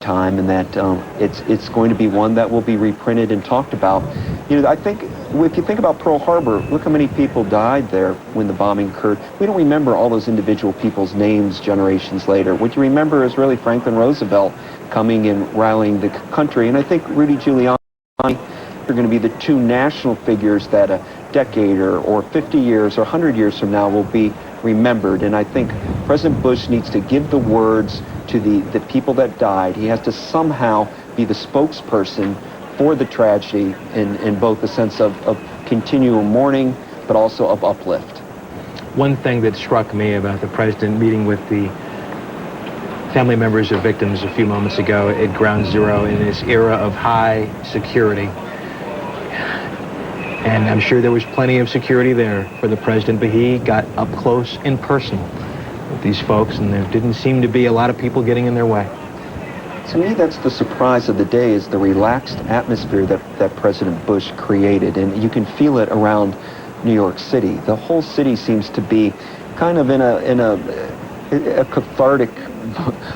time, and that it's going to be one that will be reprinted and talked about. You know, I think if you think about Pearl Harbor, look how many people died there when the bombing occurred. We don't remember all those individual people's names generations later. What you remember is really Franklin Roosevelt coming and rallying the country, and I think Rudy Giuliani are going to be the two national figures that a decade or 50 years or 100 years from now will be remembered. And I think President Bush needs to give the words to the people that died. He has to somehow be the spokesperson for the tragedy in both the sense of continual mourning, but also of uplift. One thing that struck me about the president meeting with the family members of victims a few moments ago at Ground Zero in this era of high security, and I'm sure there was plenty of security there for the president, but he got up close and personal with these folks, and there didn't seem to be a lot of people getting in their way. To me, that's the surprise of the day, is the relaxed atmosphere that President Bush created, and you can feel it around New York City. The whole city seems to be kind of in a cathartic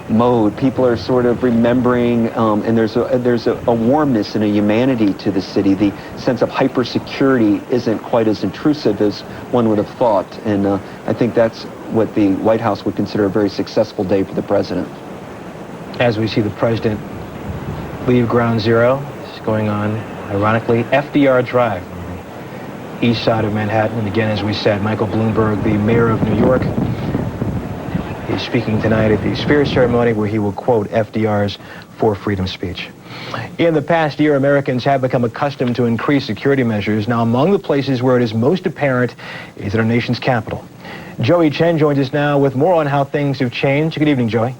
mode. People are sort of remembering, and there's a warmness and a humanity to the city. The sense of hyper-security isn't quite as intrusive as one would have thought, and I think that's what the White House would consider a very successful day for the president. As we see the president leave Ground Zero, it's going on, ironically, FDR Drive, the east side of Manhattan. And again, as we said, Michael Bloomberg, the mayor of New York, is speaking tonight at the Spears ceremony, where he will quote FDR's For Freedom speech. In the past year, Americans have become accustomed to increased security measures. Now, among the places where it is most apparent is at our nation's capital. Joey Chen joins us now with more on how things have changed. Good evening, Joey.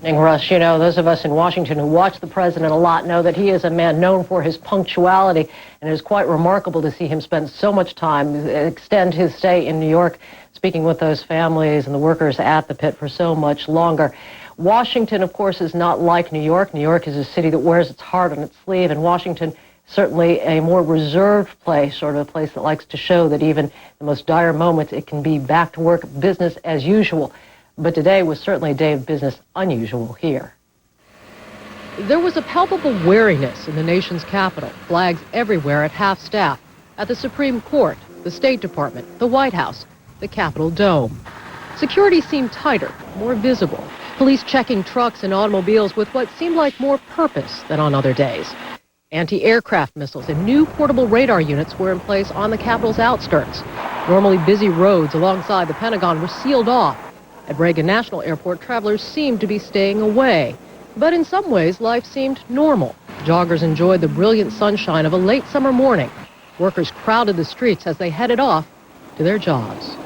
Russ, you know, those of us in Washington who watch the president a lot know that he is a man known for his punctuality, and it is quite remarkable to see him spend so much time, extend his stay in New York, speaking with those families and the workers at the pit for so much longer. Washington, of course, is not like New York. New York is a city that wears its heart on its sleeve, and Washington certainly a more reserved place, sort of a place that likes to show that even in the most dire moments, it can be back to work, business as usual. But today was certainly a day of business unusual here. There was a palpable wariness in the nation's capital, flags everywhere at half-staff, at the Supreme Court, the State Department, the White House, the Capitol Dome. Security seemed tighter, more visible, police checking trucks and automobiles with what seemed like more purpose than on other days. Anti-aircraft missiles and new portable radar units were in place on the Capitol's outskirts. Normally busy roads alongside the Pentagon were sealed off. At Reagan National Airport, travelers seemed to be staying away. But in some ways, life seemed normal. Joggers enjoyed the brilliant sunshine of a late summer morning. Workers crowded the streets as they headed off to their jobs.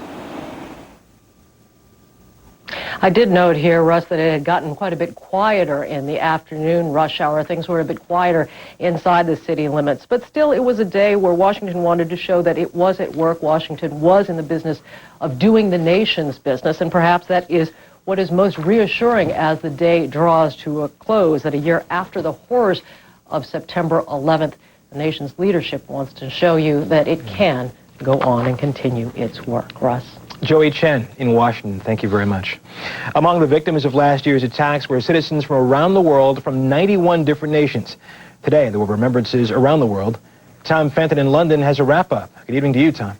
I did note here, Russ, that it had gotten quite a bit quieter in the afternoon rush hour. Things were a bit quieter inside the city limits. But still, it was a day where Washington wanted to show that it was at work. Washington was in the business of doing the nation's business. And perhaps that is what is most reassuring as the day draws to a close, that a year after the horrors of September 11th, the nation's leadership wants to show you that it can go on and continue its work. Russ? Joey Chen in Washington, thank you very much. Among the victims of last year's attacks were citizens from around the world from 91 different nations. Today, there were remembrances around the world. Tom Fenton in London has a wrap-up. Good evening to you, Tom.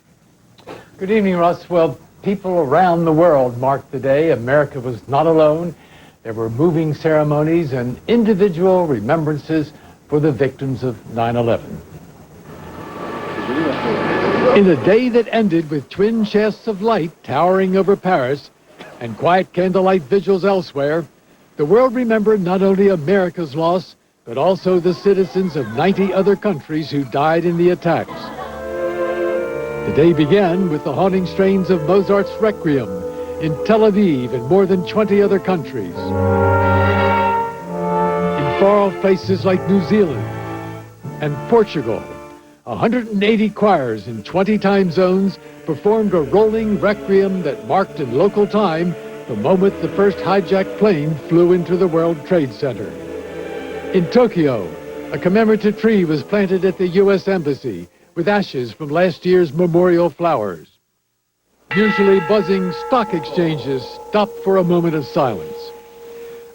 Good evening, Russ. Well, people around the world marked the day. America was not alone. There were moving ceremonies and individual remembrances for the victims of 9/11. In a day that ended with twin chests of light towering over Paris and quiet candlelight vigils elsewhere, the world remembered not only America's loss, but also the citizens of 90 other countries who died in the attacks. The day began with the haunting strains of Mozart's Requiem in Tel Aviv and more than 20 other countries. In far-off places like New Zealand and Portugal, 180 choirs in 20 time zones performed a rolling requiem that marked in local time the moment the first hijacked plane flew into the World Trade Center. In Tokyo, a commemorative tree was planted at the U.S. Embassy with ashes from last year's memorial flowers. Usually buzzing stock exchanges stopped for a moment of silence.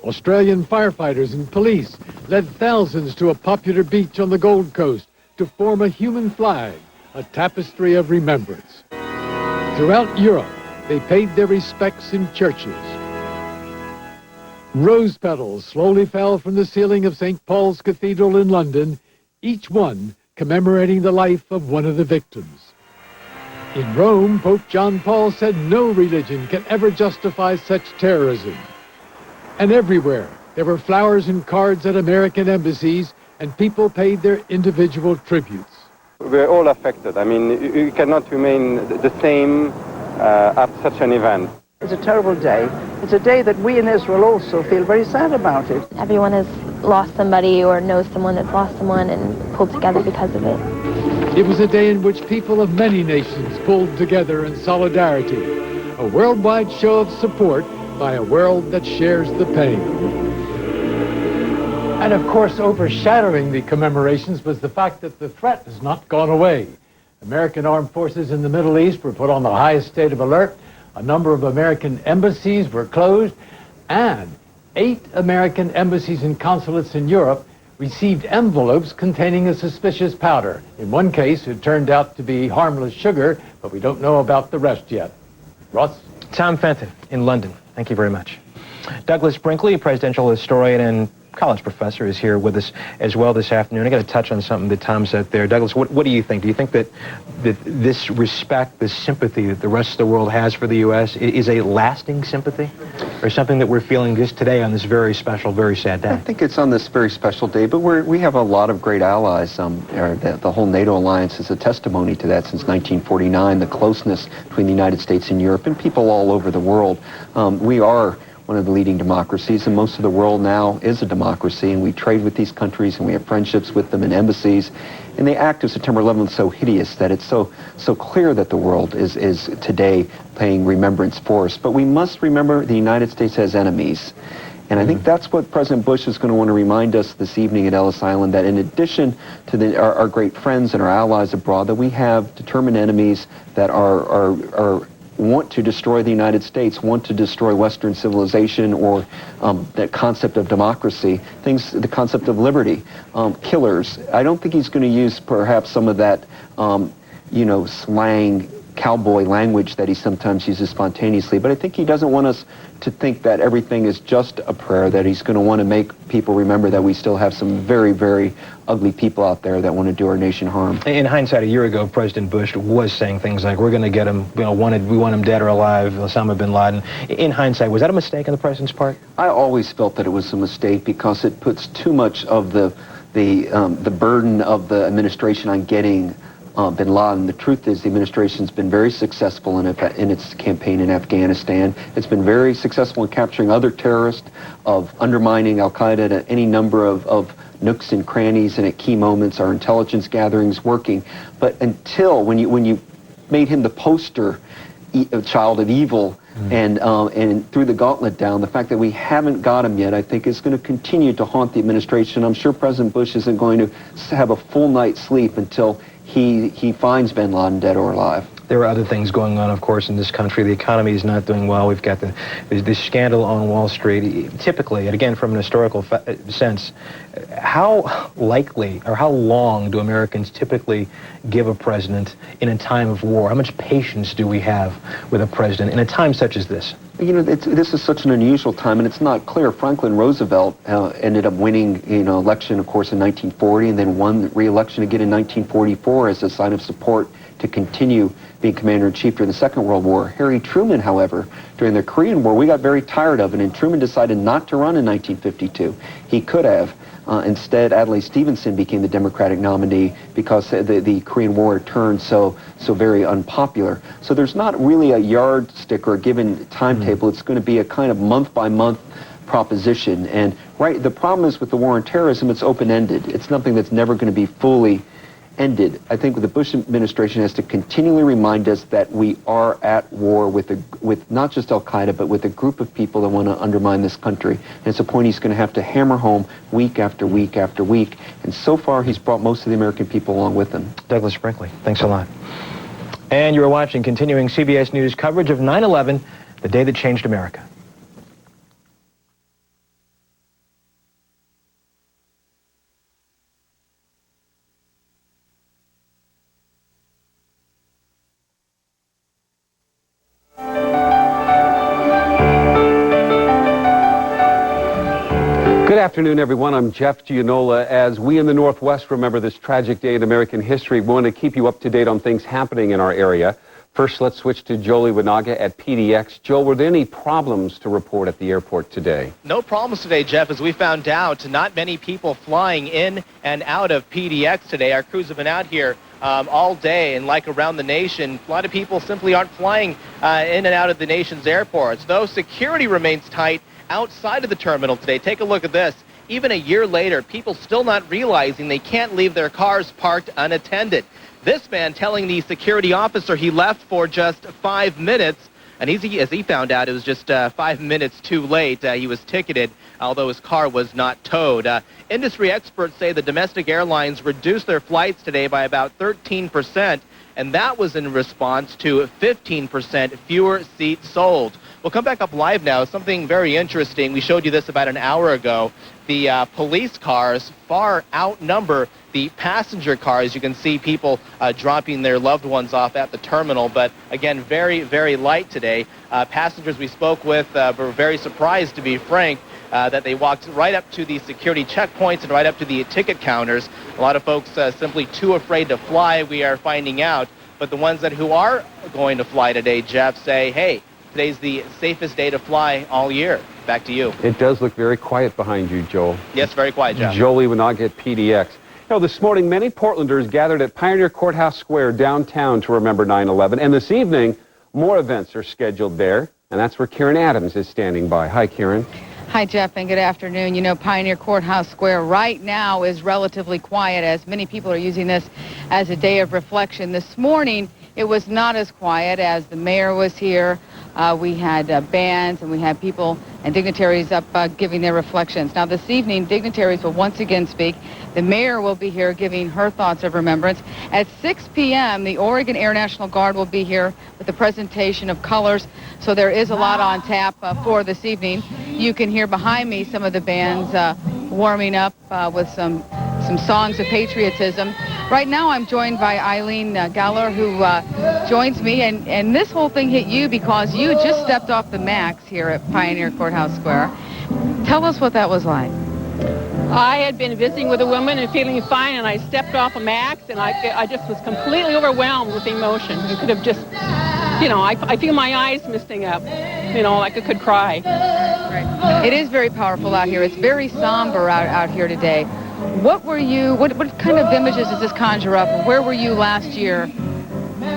Australian firefighters and police led thousands to a popular beach on the Gold Coast to form a human flag, a tapestry of remembrance. Throughout Europe, they paid their respects in churches. Rose petals slowly fell from the ceiling of St. Paul's Cathedral in London, each one commemorating the life of one of the victims. In Rome, Pope John Paul said no religion can ever justify such terrorism. And everywhere, there were flowers and cards at American embassies, and people paid their individual tributes. We're all affected. I mean, you cannot remain the same after such an event. It's a terrible day. It's a day that we in Israel also feel very sad about it. Everyone has lost somebody or knows someone that's lost someone and pulled together because of it. It was a day in which people of many nations pulled together in solidarity, a worldwide show of support by a world that shares the pain. And of course, overshadowing the commemorations was the fact that the threat has not gone away. American armed forces in the Middle East were put on the highest state of alert. A number of American embassies were closed, and 8 American embassies and consulates in Europe received envelopes containing a suspicious powder. In one case, it turned out to be harmless sugar, but we don't know about the rest yet. Ross? Tom Fenton in London. Thank you very much. Douglas Brinkley, a presidential historian and college professor, is here with us as well this afternoon. I got to touch on something that Tom said there. Douglas, what do you think? Do you think that this respect, this sympathy that the rest of the world has for the U.S. is a lasting sympathy, or something that we're feeling just today on this very special, very sad day? I think it's on this very special day, but we have a lot of great allies. The whole NATO alliance is a testimony to that since 1949, the closeness between the United States and Europe and people all over the world. We are one of the leading democracies, and most of the world now is a democracy, and we trade with these countries, and we have friendships with them and embassies. And the act of September 11th is so hideous that it's so clear that the world is today paying remembrance for us. But we must remember the United States has enemies. And I think that's what President Bush is going to want to remind us this evening at Ellis Island, that in addition to our great friends and our allies abroad, that we have determined enemies that are want to destroy the United States, want to destroy Western civilization, or that concept of democracy, the concept of liberty, killers. I don't think he's going to use perhaps some of that, slang, cowboy language that he sometimes uses spontaneously, but I think he doesn't want us to think that everything is just a prayer, that he's going to want to make people remember that we still have some very, very ugly people out there that want to do our nation harm. In hindsight, a year ago, President Bush was saying things like, we're going to get him, we want him dead or alive, Osama bin Laden. In hindsight, was that a mistake on the president's part? I always felt that it was a mistake because it puts too much of the burden of the administration on getting bin Laden. The truth is the administration's been very successful in its campaign in Afghanistan. It's been very successful in capturing other terrorists, of undermining al-Qaeda at any number of nooks and crannies and at key moments, our intelligence gatherings working. But until, when you made him the poster child of evil and threw the gauntlet down, the fact that we haven't got him yet, I think is going to continue to haunt the administration. I'm sure President Bush isn't going to have a full night's sleep until he finds bin Laden dead or alive. There are other things going on, of course, in this country. The economy is not doing well. We've got the scandal on Wall Street. Typically, and again, from an historical sense, how likely or how long do Americans typically give a president in a time of war? How much patience do we have with a president in a time such as this? This is such an unusual time, and it's not clear. Franklin Roosevelt ended up winning, election, of course, in 1940, and then won re-election again in 1944 as a sign of support to continue being commander-in-chief during the Second World War. Harry Truman, however, during the Korean War, we got very tired of it, and Truman decided not to run in 1952. He could have. Instead, Adlai Stevenson became the Democratic nominee because the Korean War turned so very unpopular. So there's not really a yardstick or a given timetable. It's going to be a kind of month-by-month proposition. And the problem is with the war on terrorism, it's open-ended. It's nothing that's never going to be fully ended. I think the Bush administration has to continually remind us that we are at war with not just al-Qaeda, but with a group of people that want to undermine this country. And it's a point he's going to have to hammer home week after week after week. And so far, he's brought most of the American people along with him. Douglas Brinkley, thanks a lot. And you're watching continuing CBS News coverage of 9/11, the day that changed America. Good afternoon, everyone. I'm Jeff Gianola. As we in the Northwest remember this tragic day in American history, we want to keep you up to date on things happening in our area. First, let's switch to Jolie Winaga at PDX. Joel, were there any problems to report at the airport today? No problems today, Jeff. As we found out, not many people flying in and out of PDX today. Our crews have been out here all day, and like around the nation, a lot of people simply aren't flying in and out of the nation's airports, though security remains tight outside of the terminal today. Take a look at this. Even a year later, people still not realizing they can't leave their cars parked unattended. This man telling the security officer he left for just 5 minutes, and as he found out, it was just 5 minutes too late. He was ticketed, although his car was not towed. Industry experts say the domestic airlines reduced their flights today by about 13%, and that was in response to 15% fewer seats sold. We'll come back up live now. Something very interesting. We showed you this about an hour ago. The police cars far outnumber the passenger cars. You can see people dropping their loved ones off at the terminal, but again, very, very light today. Passengers we spoke with were very surprised, to be frank, that they walked right up to the security checkpoints and right up to the ticket counters. A lot of folks simply too afraid to fly, we are finding out. But the ones who are going to fly today, Jeff, say, hey, today's the safest day to fly all year. Back to you. It does look very quiet behind you, Joel. Yes, very quiet, Jeff. Jolie Winaga at PDX. This morning, many Portlanders gathered at Pioneer Courthouse Square downtown to remember 9/11. And this evening, more events are scheduled there. And that's where Karen Adams is standing by. Hi, Karen. Hi, Jeff, and good afternoon. You know, Pioneer Courthouse Square right now is relatively quiet, as many people are using this as a day of reflection. This morning, it was not as quiet, as the mayor was here. We had bands, and we had people and dignitaries up giving their reflections. Now, this evening, dignitaries will once again speak. The mayor will be here giving her thoughts of remembrance. At 6 p.m., the Oregon Air National Guard will be here with the presentation of colors. So there is a lot on tap for this evening. You can hear behind me some of the bands warming up with some songs of patriotism. Right now, I'm joined by Eileen Galler, who joins me. And this whole thing hit you because you just stepped off the MAX here at Pioneer Courthouse Square. Tell us what that was like. I had been visiting with a woman and feeling fine, and I stepped off a MAX, and I just was completely overwhelmed with emotion. You could have just, you know, I feel my eyes misting up, you know, like I could cry. Right. It is very powerful out here. It's very somber out here today. What kind of images does this conjure up? Where were you last year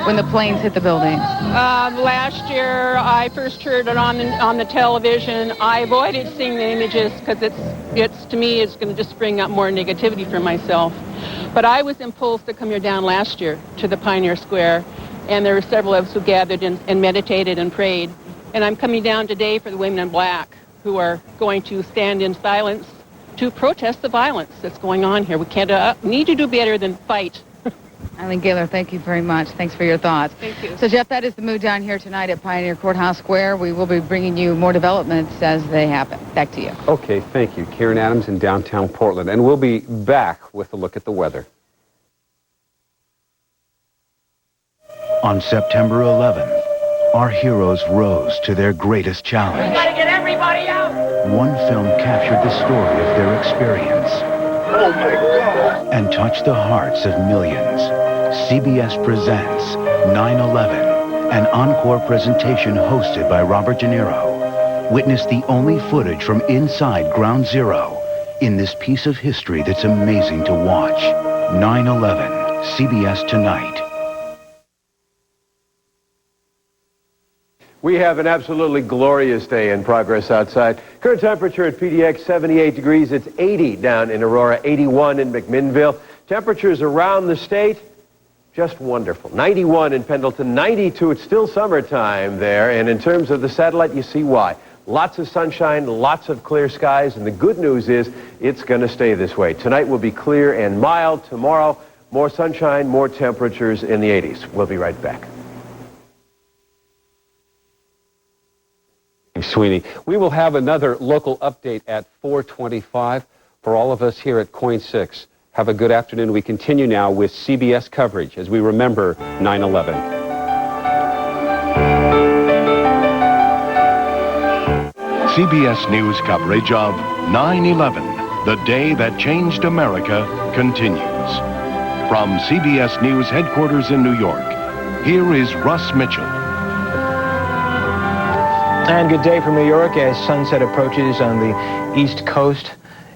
when the planes hit the building? Last year, I first heard it on the television. I avoided seeing the images because it's to me, it's going to just bring up more negativity for myself. But I was impulsed to come here down last year to the Pioneer Square, and there were several of us who gathered and meditated and prayed. And I'm coming down today for the women in black, who are going to stand in silence to protest the violence that's going on here. We can't need to do better than fight. Eileen Gaylor, thank you very much. Thanks for your thoughts. Thank you. So, Jeff, that is the mood down here tonight at Pioneer Courthouse Square. We will be bringing you more developments as they happen. Back to you. Okay, thank you. Karen Adams in downtown Portland. And we'll be back with a look at the weather. On September 11th, our heroes rose to their greatest challenge. We gotta get everybody out! One film captured the story of their experience. Oh, my God! And touched the hearts of millions. CBS presents 9/11, an encore presentation hosted by Robert De Niro. Witness the only footage from inside Ground Zero in this piece of history that's amazing to watch. 9/11, CBS Tonight. We have an absolutely glorious day in progress outside. Current temperature at PDX, 78 degrees. It's 80 down in Aurora, 81 in McMinnville. Temperatures around the state, just wonderful. 91 in Pendleton, 92. It's still summertime there. And in terms of the satellite, you see why. Lots of sunshine, lots of clear skies. And the good news is it's going to stay this way. Tonight will be clear and mild. Tomorrow, more sunshine, more temperatures in the 80s. We'll be right back. Sweeney. We will have another local update at 4:25 for all of us here at Coin 6. Have a good afternoon. We continue now with CBS coverage as we remember 9/11. CBS News coverage of 9/11, the day that changed America, continues. From CBS News headquarters in New York, here is Russ Mitchell. And good day from New York. As sunset approaches on the East Coast,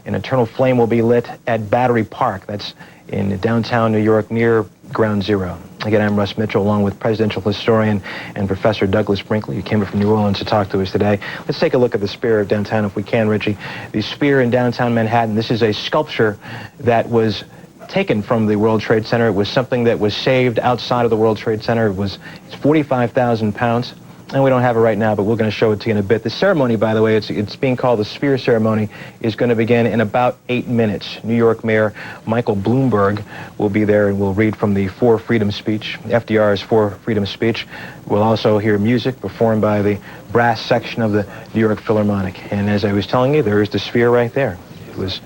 an eternal flame will be lit at Battery Park. That's in downtown New York near Ground Zero. Again, I'm Russ Mitchell, along with presidential historian and Professor Douglas Brinkley, who came up from New Orleans to talk to us today. Let's take a look at the Spear of downtown if we can, Richie. The Spear in downtown Manhattan, this is a sculpture that was taken from the World Trade Center. It was something that was saved outside of the World Trade Center. It's 45,000 pounds. And we don't have it right now, but we're going to show it to you in a bit. The ceremony, by the way, it's being called the Spear Ceremony, is going to begin in about 8 minutes. New York Mayor Michael Bloomberg will be there and will read from the For Freedom speech, FDR's For Freedom speech. We'll also hear music performed by the brass section of the New York Philharmonic. And as I was telling you, there is the Spear right there. It was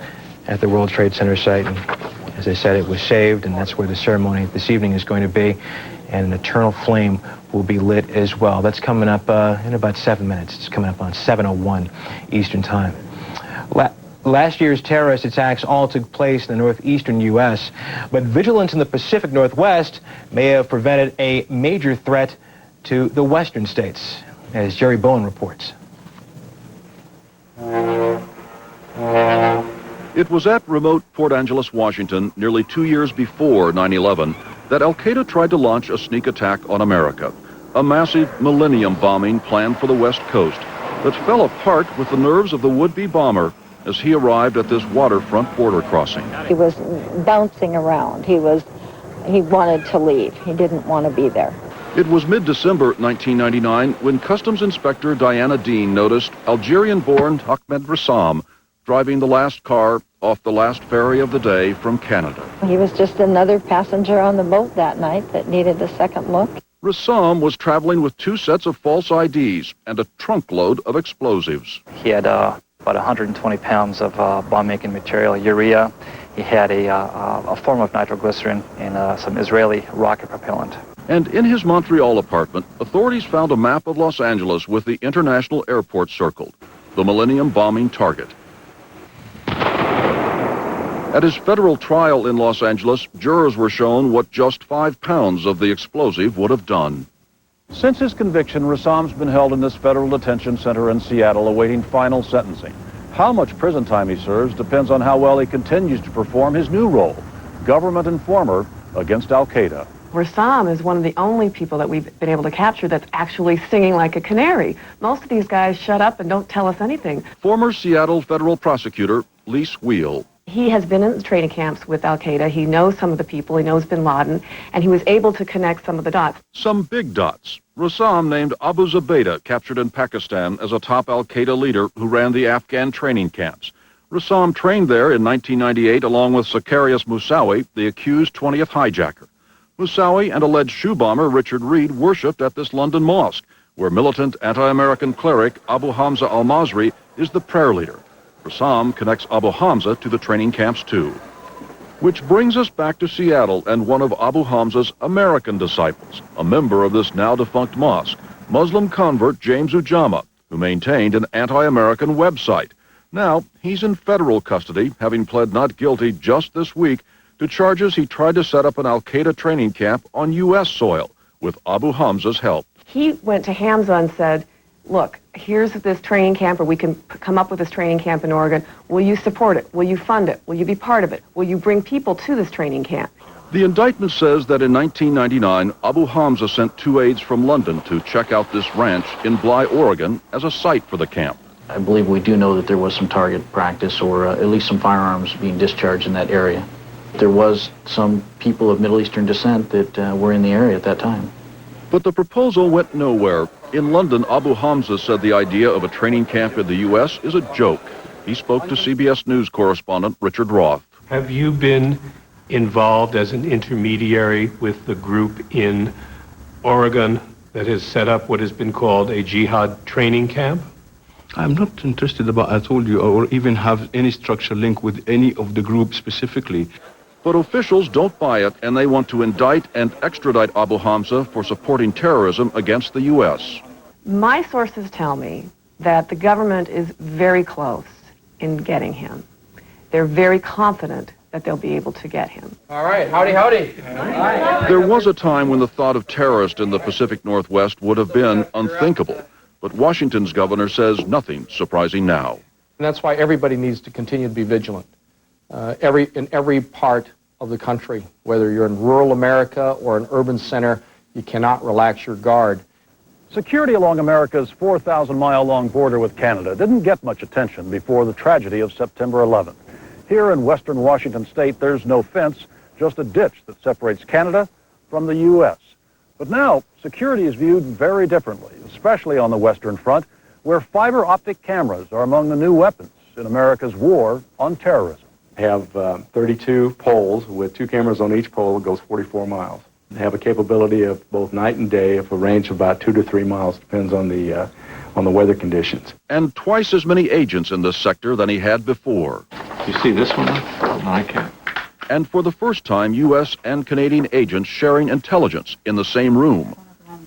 at the World Trade Center site, and as I said, it was saved, and that's where the ceremony this evening is going to be. And an eternal flame will be lit as well. That's coming up in about 7 minutes. It's coming up on 7:01 Eastern Time. Last year's terrorist attacks all took place in the northeastern U.S., but vigilance in the Pacific Northwest may have prevented a major threat to the western states, as Jerry Bowen reports. It was at remote Port Angeles, Washington, nearly 2 years before 9/11, that al-Qaeda tried to launch a sneak attack on America, a massive millennium bombing planned for the West Coast that fell apart with the nerves of the would-be bomber as he arrived at this waterfront border crossing. He was bouncing around. He wanted to leave. He didn't want to be there. It was mid-December 1999 when Customs Inspector Diana Dean noticed Algerian-born Ahmed Rassam driving the last car off the last ferry of the day from Canada. He was just another passenger on the boat that night that needed a second look. Rassam was traveling with 2 sets of false IDs and a trunk load of explosives. He had about 120 pounds of bomb-making material, urea. He had a form of nitroglycerin and some Israeli rocket propellant. And in his Montreal apartment, authorities found a map of Los Angeles with the international airport circled, the Millennium bombing target. At his federal trial in Los Angeles, jurors were shown what just 5 pounds of the explosive would have done. Since his conviction, Rassam's been held in this federal detention center in Seattle awaiting final sentencing. How much prison time he serves depends on how well he continues to perform his new role, government informer against al-Qaeda. Rassam is one of the only people that we've been able to capture that's actually singing like a canary. Most of these guys shut up and don't tell us anything. Former Seattle federal prosecutor Lise Wheel. He has been in the training camps with al-Qaeda. He knows some of the people. He knows bin Laden, and he was able to connect some of the dots. Some big dots. Rassam named Abu Zubaydah, captured in Pakistan, as a top al-Qaeda leader who ran the Afghan training camps. Rassam trained there in 1998 along with Zacharias Moussaoui, the accused 20th hijacker. Moussaoui and alleged shoe bomber Richard Reed worshipped at this London mosque, where militant anti-American cleric Abu Hamza al-Masri is the prayer leader. Rassam connects Abu Hamza to the training camps too. Which brings us back to Seattle and one of Abu Hamza's American disciples, a member of this now-defunct mosque, Muslim convert James Ujama, who maintained an anti-American website. Now, he's in federal custody, having pled not guilty just this week to charges he tried to set up an al-Qaeda training camp on U.S. soil with Abu Hamza's help. He went to Hamza and said, look, here's this training camp, or we can come up with this training camp in Oregon. Will you support it? Will you fund it? Will you be part of it? Will you bring people to this training camp? The indictment says that in 1999, Abu Hamza sent 2 aides from London to check out this ranch in Bly, Oregon, as a site for the camp. I believe we do know that there was some target practice, or at least some firearms being discharged in that area. There was some people of Middle Eastern descent that were in the area at that time. But the proposal went nowhere. In London, Abu Hamza said the idea of a training camp in the U.S. is a joke. He spoke to CBS News correspondent Richard Roth. Have you been involved as an intermediary with the group in Oregon that has set up what has been called a jihad training camp? I'm not interested about, I told you, or even have any structure link with any of the group specifically. But officials don't buy it, and they want to indict and extradite Abu Hamza for supporting terrorism against the U.S. My sources tell me that the government is very close in getting him. They're very confident that they'll be able to get him. All right, howdy, howdy. There was a time when the thought of terrorists in the Pacific Northwest would have been unthinkable, but Washington's governor says nothing surprising now. And that's why everybody needs to continue to be vigilant. In every part of the country, whether you're in rural America or an urban center, you cannot relax your guard. Security along America's 4,000-mile-long border with Canada didn't get much attention before the tragedy of September 11th. Here in western Washington state, there's no fence, just a ditch that separates Canada from the U.S. But now, security is viewed very differently, especially on the Western Front, where fiber optic cameras are among the new weapons in America's war on terrorism. Have 32 poles with 2 cameras on each pole. It goes 44 miles. They have a capability of both night and day of a range of about 2 to 3 miles, depends on the weather conditions. And twice as many agents in this sector than he had before. You see this one? No, I can't. And for the first time, U.S. and Canadian agents sharing intelligence in the same room.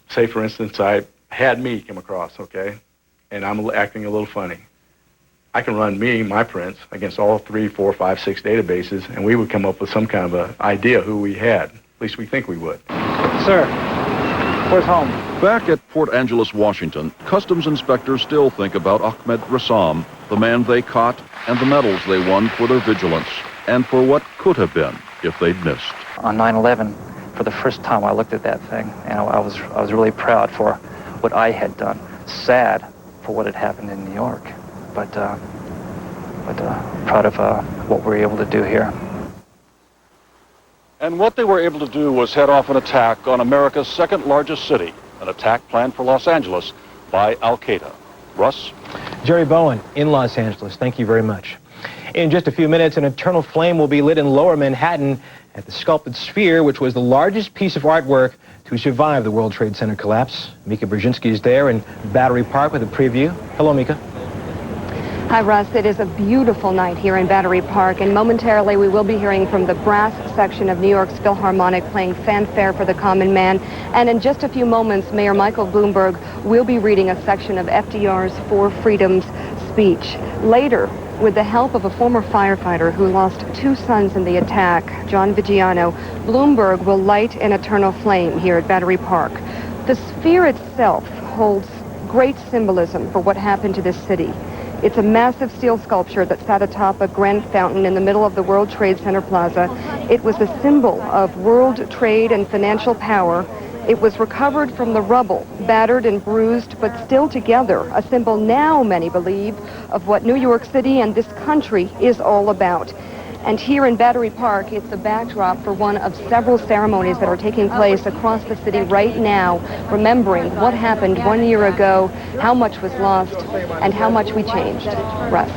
Say, for instance, I had me come across, okay, and I'm acting a little funny. I can run my prints against all 3, 4, 5, 6 databases, and we would come up with some kind of an idea who we had. At least we think we would. Sir, where's home? Back at Port Angeles, Washington, customs inspectors still think about Ahmed Rassam, the man they caught, and the medals they won for their vigilance, and for what could have been if they'd missed. On 9/11, for the first time, I looked at that thing, and I was really proud for what I had done. Sad for what had happened in New York, but proud of what we were able to do here. And what they were able to do was head off an attack on America's second largest city, an attack planned for Los Angeles by Al-Qaeda. Russ? Jerry Bowen in Los Angeles, thank you very much. In just a few minutes, an eternal flame will be lit in Lower Manhattan at the sculpted Sphere, which was the largest piece of artwork to survive the World Trade Center collapse. Mika Brzezinski is there in Battery Park with a preview. Hello, Mika. Hi, Russ. It is a beautiful night here in Battery Park, and momentarily we will be hearing from the brass section of New York's Philharmonic playing Fanfare for the Common Man. And in just a few moments, Mayor Michael Bloomberg will be reading a section of FDR's For Freedom's speech. Later, with the help of a former firefighter who lost 2 sons in the attack, John Vigiano, Bloomberg will light an eternal flame here at Battery Park. The Sphere itself holds great symbolism for what happened to this city. It's a massive steel sculpture that sat atop a granite fountain in the middle of the World Trade Center Plaza. It was a symbol of world trade and financial power. It was recovered from the rubble, battered and bruised, but still together, a symbol now, many believe, of what New York City and this country is all about. And here in Battery Park, it's a backdrop for one of several ceremonies that are taking place across the city right now, remembering what happened 1 year ago, how much was lost, and how much we changed. Russ.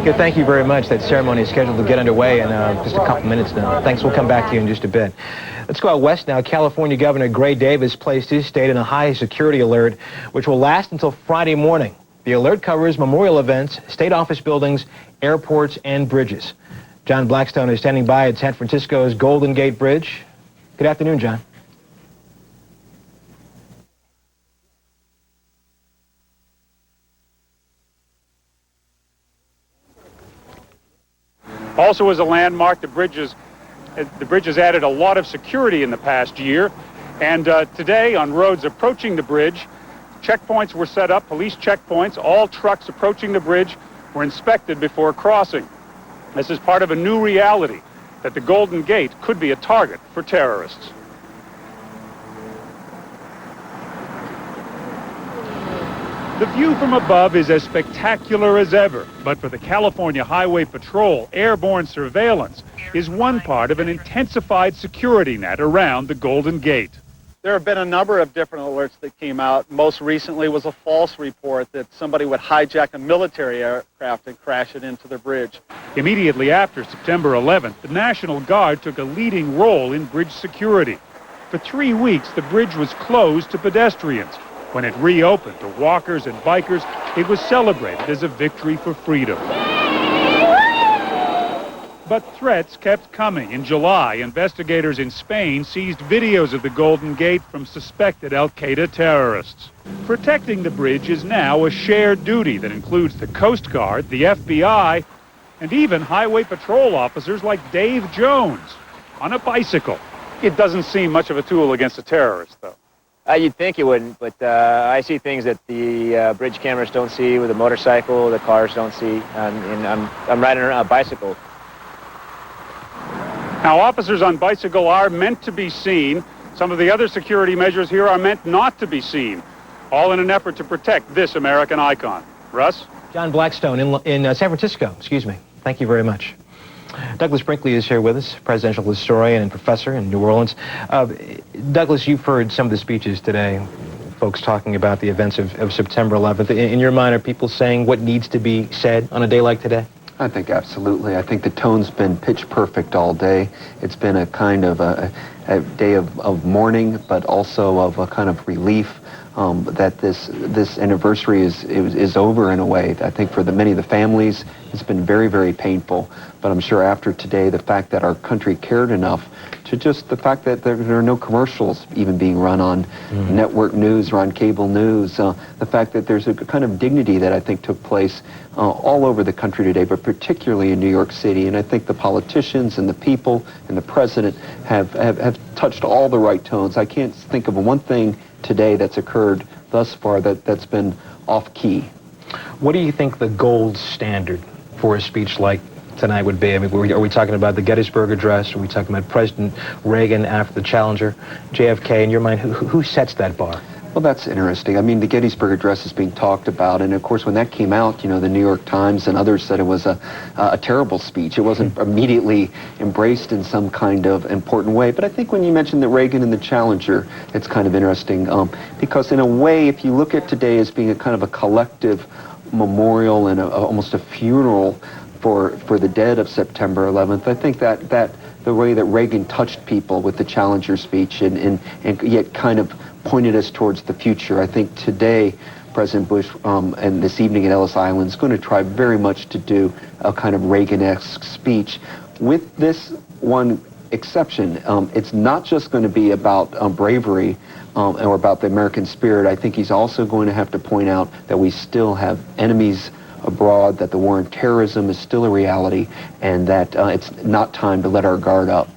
Good, thank you very much. That ceremony is scheduled to get underway in just a couple minutes now. Thanks, we'll come back to you in just a bit. Let's go out west now. California Governor Gray Davis placed his state in a high security alert, which will last until Friday morning. The alert covers memorial events, state office buildings, airports, and bridges. John Blackstone is standing by at San Francisco's Golden Gate Bridge. Good afternoon, John. Also as a landmark, the bridge has added a lot of security in the past year. And today, on roads approaching the bridge, checkpoints were set up, police checkpoints. All trucks approaching the bridge were inspected before crossing. This is part of a new reality that the Golden Gate could be a target for terrorists. The view from above is as spectacular as ever, but for the California Highway Patrol, airborne surveillance is one part of an intensified security net around the Golden Gate. There have been a number of different alerts that came out. Most recently was a false report that somebody would hijack a military aircraft and crash it into the bridge. Immediately after September 11th, the National Guard took a leading role in bridge security. For 3 weeks, the bridge was closed to pedestrians. When it reopened to walkers and bikers, it was celebrated as a victory for freedom. But threats kept coming. In July, investigators in Spain seized videos of the Golden Gate from suspected al-Qaeda terrorists. Protecting the bridge is now a shared duty that includes the Coast Guard, the FBI, and even highway patrol officers like Dave Jones on a bicycle. It doesn't seem much of a tool against a terrorist, though. You'd think it wouldn't, but I see things that the bridge cameras don't see with a motorcycle, the cars don't see, and I'm riding a bicycle. Now, officers on bicycle are meant to be seen. Some of the other security measures here are meant not to be seen, all in an effort to protect this American icon. Russ? John Blackstone in San Francisco, excuse me. Thank you very much. Douglas Brinkley is here with us, presidential historian and professor in New Orleans. Douglas, you've heard some of the speeches today, folks talking about the events of September 11th. In your mind, are people saying what needs to be said on a day like today? I think absolutely. I think the tone's been pitch perfect all day. It's been a kind of a day of mourning, but also of a kind of relief that this anniversary is over in a way. I think for many of the families, it's been very, very painful. But I'm sure after today, the fact that our country cared enough to just the fact that there are no commercials even being run on network news or on cable news, the fact that there's a kind of dignity that I think took place all over the country today, but particularly in New York City. And I think the politicians and the people and the president have touched all the right tones. I can't think of one thing today that's occurred thus far that's been off-key. What do you think the gold standard for a speech like tonight would be? I mean, are we talking about the Gettysburg Address? Are we talking about President Reagan after the Challenger? JFK, in your mind, who sets that bar? Well, that's interesting. I mean, the Gettysburg Address is being talked about, and of course, when that came out, you know, the New York Times and others said it was a terrible speech. It wasn't immediately embraced in some kind of important way. But I think when you mentioned the Reagan and the Challenger, it's kind of interesting because in a way, if you look at today as being a kind of a collective memorial and almost a funeral for the dead of September 11th, I think that the way that Reagan touched people with the Challenger speech and yet kind of pointed us towards the future. I think today, President Bush and this evening at Ellis Island is going to try very much to do a kind of Reagan-esque speech. With this one exception, it's not just going to be about bravery or about the American spirit. I think he's also going to have to point out that we still have enemies abroad, that the war on terrorism is still a reality, and that it's not time to let our guard up.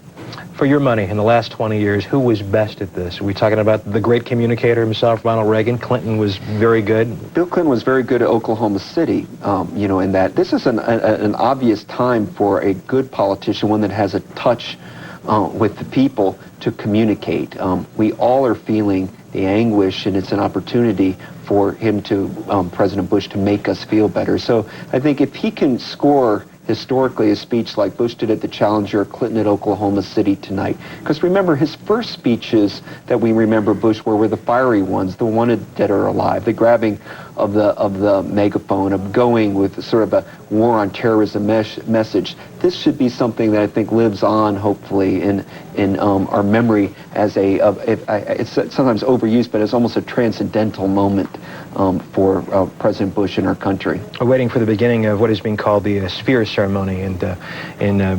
For your money, in the last 20 years, who was best at this? Are we talking about the great communicator himself, Ronald Reagan? Clinton was very good. Bill Clinton was very good at Oklahoma City, you know, in that this is an obvious time for a good politician, one that has a touch with the people to communicate. We all are feeling the anguish, and it's an opportunity for him to, President Bush, to make us feel better. So I think if he can score historically a speech like Bush did at the Challenger, Clinton at Oklahoma City tonight. Because remember, his first speeches that we remember Bush were the fiery ones, the wanted dead or alive, the grabbing of the megaphone, of going with sort of a war on terrorism message. This should be something that I think lives on, hopefully, in our memory as it's sometimes overused, but it's almost a transcendental moment for President Bush in our country. We're waiting for the beginning of what is being called the Sphere Ceremony in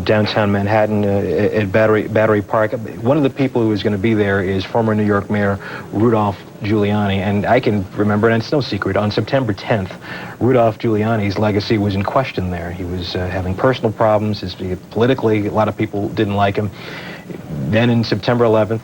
downtown Manhattan at Battery Park. One of the people who is going to be there is former New York Mayor Rudolph Giuliani, and I can remember, and it's no secret, on September 10th, Rudolph Giuliani's legacy was in question there. He was having personal problems. Politically, a lot of people didn't like him. Then in September 11th,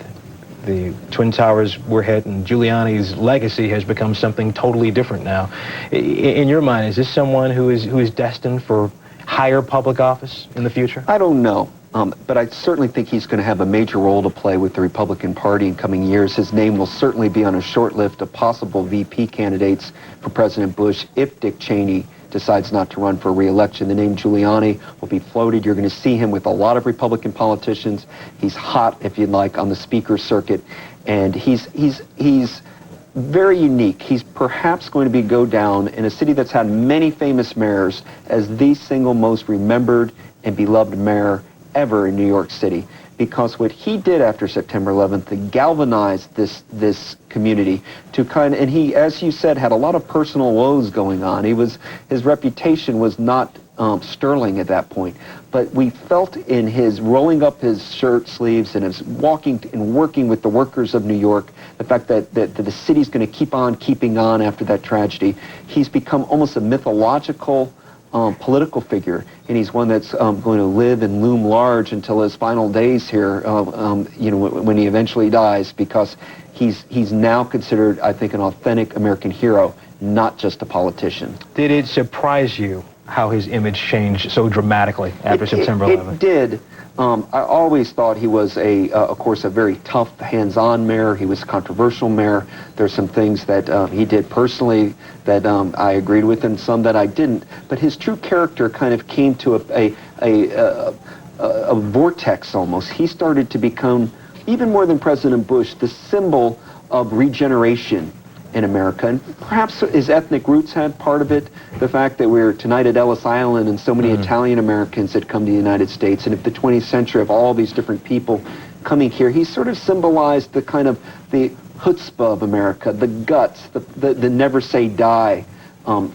the Twin Towers were hit, and Giuliani's legacy has become something totally different now. In your mind, is this someone who is destined for higher public office in the future? I don't know. But I certainly think he's going to have a major role to play with the Republican Party in coming years. His name will certainly be on a short list of possible VP candidates for President Bush if Dick Cheney decides not to run for re-election. The name Giuliani will be floated. You're going to see him with a lot of Republican politicians. He's hot, if you'd like, on the speaker circuit, and he's very unique. He's perhaps going to go down in a city that's had many famous mayors as the single most remembered and beloved mayor ever in New York City, because what he did after September 11th to galvanize this community to and he, as you said, had a lot of personal woes going on. His reputation was not sterling at that point. But we felt in his rolling up his shirt sleeves and his walking and working with the workers of New York, the fact that the city's going to keep on keeping on after that tragedy. He's become almost a mythological political figure, and he's one that's going to live and loom large until his final days here, when he eventually dies, because he's now considered, I think, an authentic American hero, not just a politician. Did it surprise you how his image changed so dramatically after September 11th? It did. I always thought he was, of course, a very tough, hands-on mayor. He was a controversial mayor. There's some things that he did personally that I agreed with and some that I didn't. But his true character kind of came to a vortex almost. He started to become, even more than President Bush, the symbol of regeneration in America. And perhaps his ethnic roots had part of it, the fact that we're tonight at Ellis Island and so many Italian Americans had come to the United States, and if the 20th century of all these different people coming here, he sort of symbolized the kind of the chutzpah of America, the guts, the never say die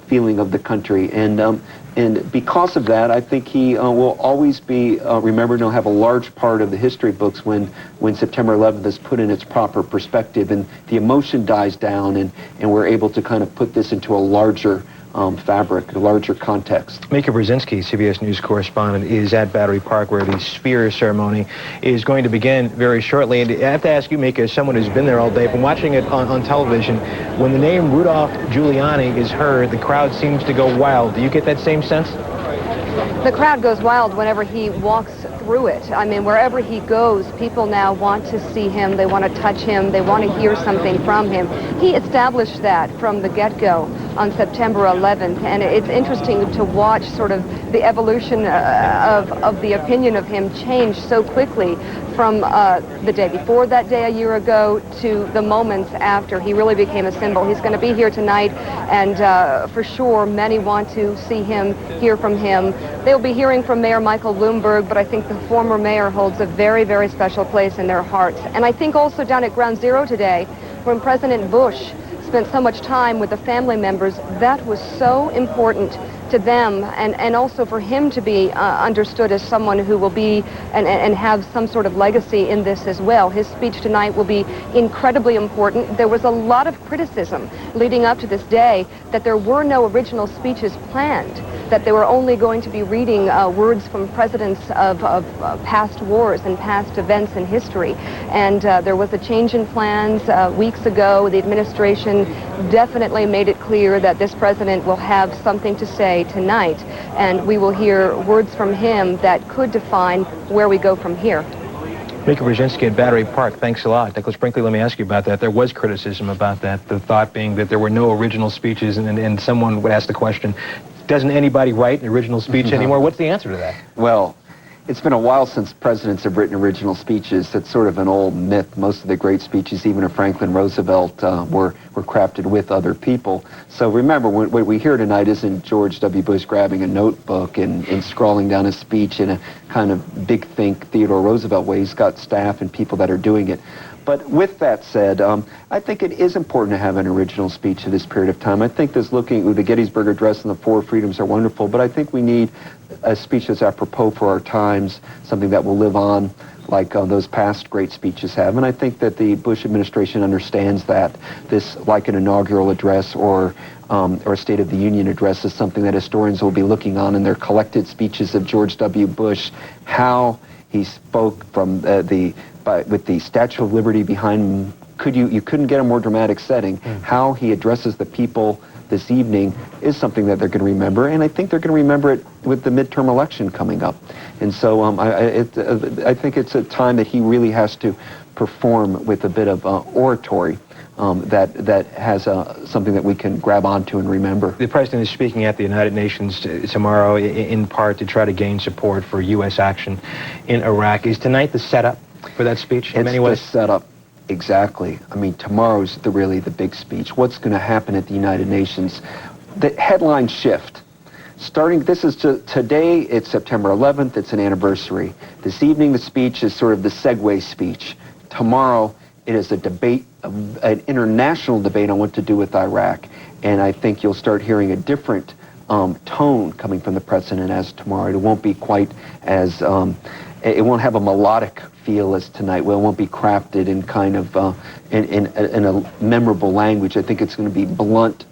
feeling of the country. And because of that, I think he will always be remembered and he'll have a large part of the history books when September 11th is put in its proper perspective and the emotion dies down and we're able to kind of put this into a larger fabric, a larger context. Mika Brzezinski, CBS News correspondent, is at Battery Park where the spear ceremony is going to begin very shortly. And I have to ask you, Mika, as someone who's been there all day, from watching it on television, when the name Rudolph Giuliani is heard, the crowd seems to go wild. Do you get that same sense? The crowd goes wild whenever he walks through it. I mean, wherever he goes, people now want to see him, they want to touch him, they want to hear something from him. He established that from the get-go on September 11th, and it's interesting to watch sort of the evolution of the opinion of him change so quickly from the day before that day a year ago to the moments after. He really became a symbol. He's going to be here tonight, and for sure many want to see him, hear from him. They'll be hearing from Mayor Michael Bloomberg, but I think the former mayor holds a very, very special place in their hearts. And I think also down at Ground Zero today, when President Bush spent so much time with the family members, that was so important to them, and also for him to be understood as someone who will be and have some sort of legacy in this as well. His speech tonight will be incredibly important. There was a lot of criticism leading up to this day that there were no original speeches planned, that they were only going to be reading words from presidents of past wars and past events in history. And there was a change in plans weeks ago. The administration definitely made it clear that this president will have something to say tonight, and we will hear words from him that could define where we go from here. Mika Brzezinski at Battery Park, thanks a lot. Nicholas Brinkley, let me ask you about that. There was criticism about that, the thought being that there were no original speeches, and someone would ask the question, doesn't anybody write an original speech anymore? What's the answer to that? Well, it's been a while since presidents have written original speeches. That's sort of an old myth. Most of the great speeches, even of Franklin Roosevelt, were crafted with other people. So remember, what we hear tonight isn't George W. Bush grabbing a notebook and scrawling down a speech in a kind of big think Theodore Roosevelt way. He's got staff and people that are doing it. But with that said, I think it is important to have an original speech at this period of time. I think the Gettysburg Address and the Four Freedoms are wonderful, but I think we need a speech that's apropos for our times, something that will live on like those past great speeches have. And I think that the Bush administration understands that this, like an inaugural address or a State of the Union address, is something that historians will be looking on in their collected speeches of George W. Bush, how he spoke from with the Statue of Liberty behind him. You couldn't get a more dramatic setting. How he addresses the people this evening is something that they're going to remember, and I think they're going to remember it with the midterm election coming up. And so I think it's a time that he really has to perform with a bit of oratory that has something that we can grab onto and remember. The president is speaking at the United Nations tomorrow in part to try to gain support for U.S. action in Iraq. Is tonight the setup for that speech in many ways? It's the setup. Exactly. I mean, tomorrow's really the big speech. What's going to happen at the United Nations? The headline shift. Today, it's September 11th. It's an anniversary. This evening, the speech is sort of the segue speech. Tomorrow, it is a debate, an international debate on what to do with Iraq. And I think you'll start hearing a different tone coming from the president as tomorrow. It won't be quite as, it won't have a melodic feel as tonight. Well, it won't be crafted in kind of, in a memorable language. I think it's going to be blunt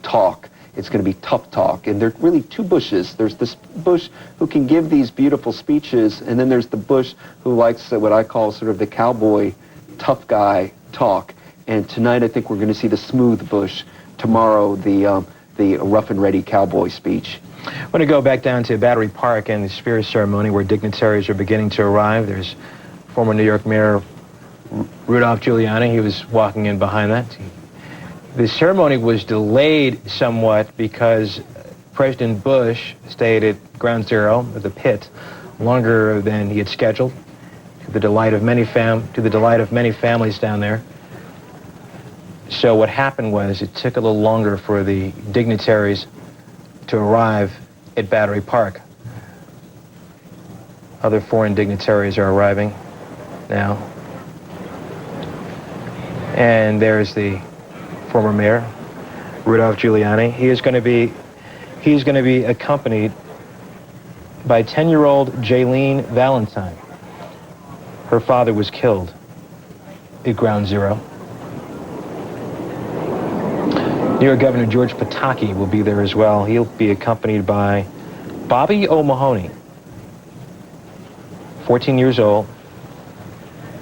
talk. It's going to be tough talk. And there are really two Bushes. There's this Bush who can give these beautiful speeches, and then there's the Bush who likes what I call sort of the cowboy, tough guy talk. And tonight I think we're going to see the smooth Bush. Tomorrow, the rough and ready cowboy speech. I want to go back down to Battery Park and the Spears ceremony where dignitaries are beginning to arrive. There's former New York Mayor Rudolph Giuliani. He was walking in behind that. The ceremony was delayed somewhat because President Bush stayed at Ground Zero, the pit, longer than he had scheduled, to the delight of many families down there. So what happened was it took a little longer for the dignitaries to arrive at Battery Park. Other foreign dignitaries are arriving now. And there's the former mayor, Rudolph Giuliani. He's going to be accompanied by 10-year-old Jaylene Valentine. Her father was killed at Ground Zero. New York Governor George Pataki will be there as well. He'll be accompanied by Bobby O'Mahony, 14 years old.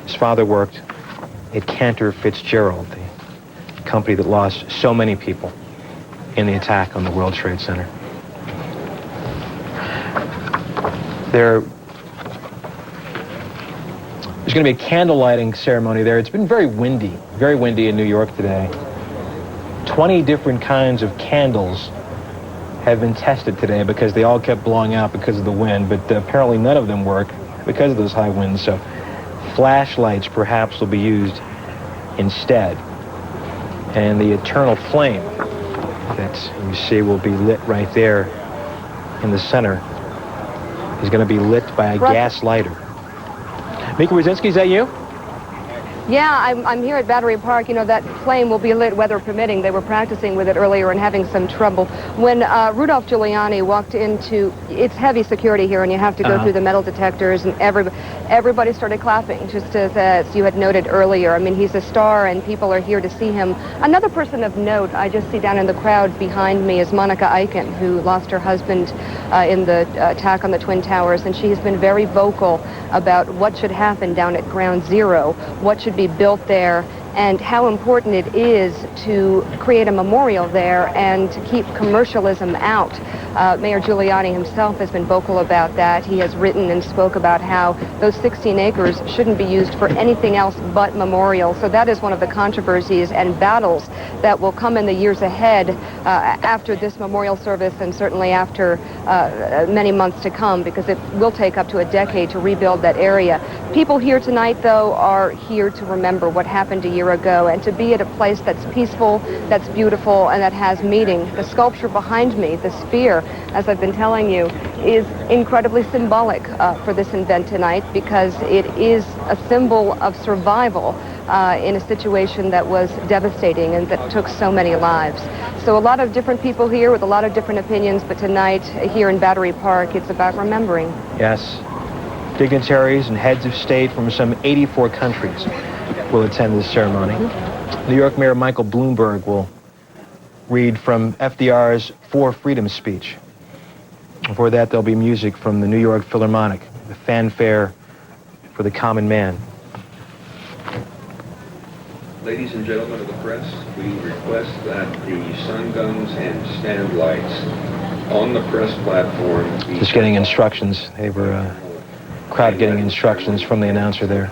His father worked at Cantor Fitzgerald, the company that lost so many people in the attack on the World Trade Center. There's going to be a candle lighting ceremony there. It's been very windy in New York today. 20 different kinds of candles have been tested today because they all kept blowing out because of the wind, but apparently none of them work because of those high winds, so flashlights perhaps will be used instead. And the eternal flame that you see will be lit right there in the center is going to be lit by a gas lighter. Mika Brzezinski, is that you? Yeah, I'm here at Battery Park. You know, that flame will be lit, weather permitting. They were practicing with it earlier and having some trouble. When Rudolph Giuliani walked into, it's heavy security here, and you have to go through the metal detectors, and everybody started clapping, just as you had noted earlier. I mean, he's a star, and people are here to see him. Another person of note I just see down in the crowd behind me is Monica Eichen, who lost her husband in the attack on the Twin Towers, and she has been very vocal about what should happen down at Ground Zero, what should be built there, and how important it is to create a memorial there and to keep commercialism out. Mayor Giuliani himself has been vocal about that. He has written and spoke about how those 16 acres shouldn't be used for anything else but memorial. So that is one of the controversies and battles that will come in the years ahead after this memorial service, and certainly after many months to come, because it will take up to a decade to rebuild that area. People here tonight, though, are here to remember what happened a year ago and to be at a place that's peaceful, that's beautiful, and that has meaning. The sculpture behind me, the sphere, as I've been telling you, is incredibly symbolic for this event tonight, because it is a symbol of survival in a situation that was devastating and that took so many lives. So a lot of different people here with a lot of different opinions, but tonight here in Battery Park, it's about remembering. Yes. Dignitaries and heads of state from some 84 countries will attend this ceremony. New York Mayor Michael Bloomberg will read from FDR's For Freedom speech. Before that, there'll be music from the New York Philharmonic, the fanfare for the common man. Ladies and gentlemen of the press, we request that the sun guns and stand lights on the press platform be... Just getting instructions. They were crowd getting instructions from the announcer there.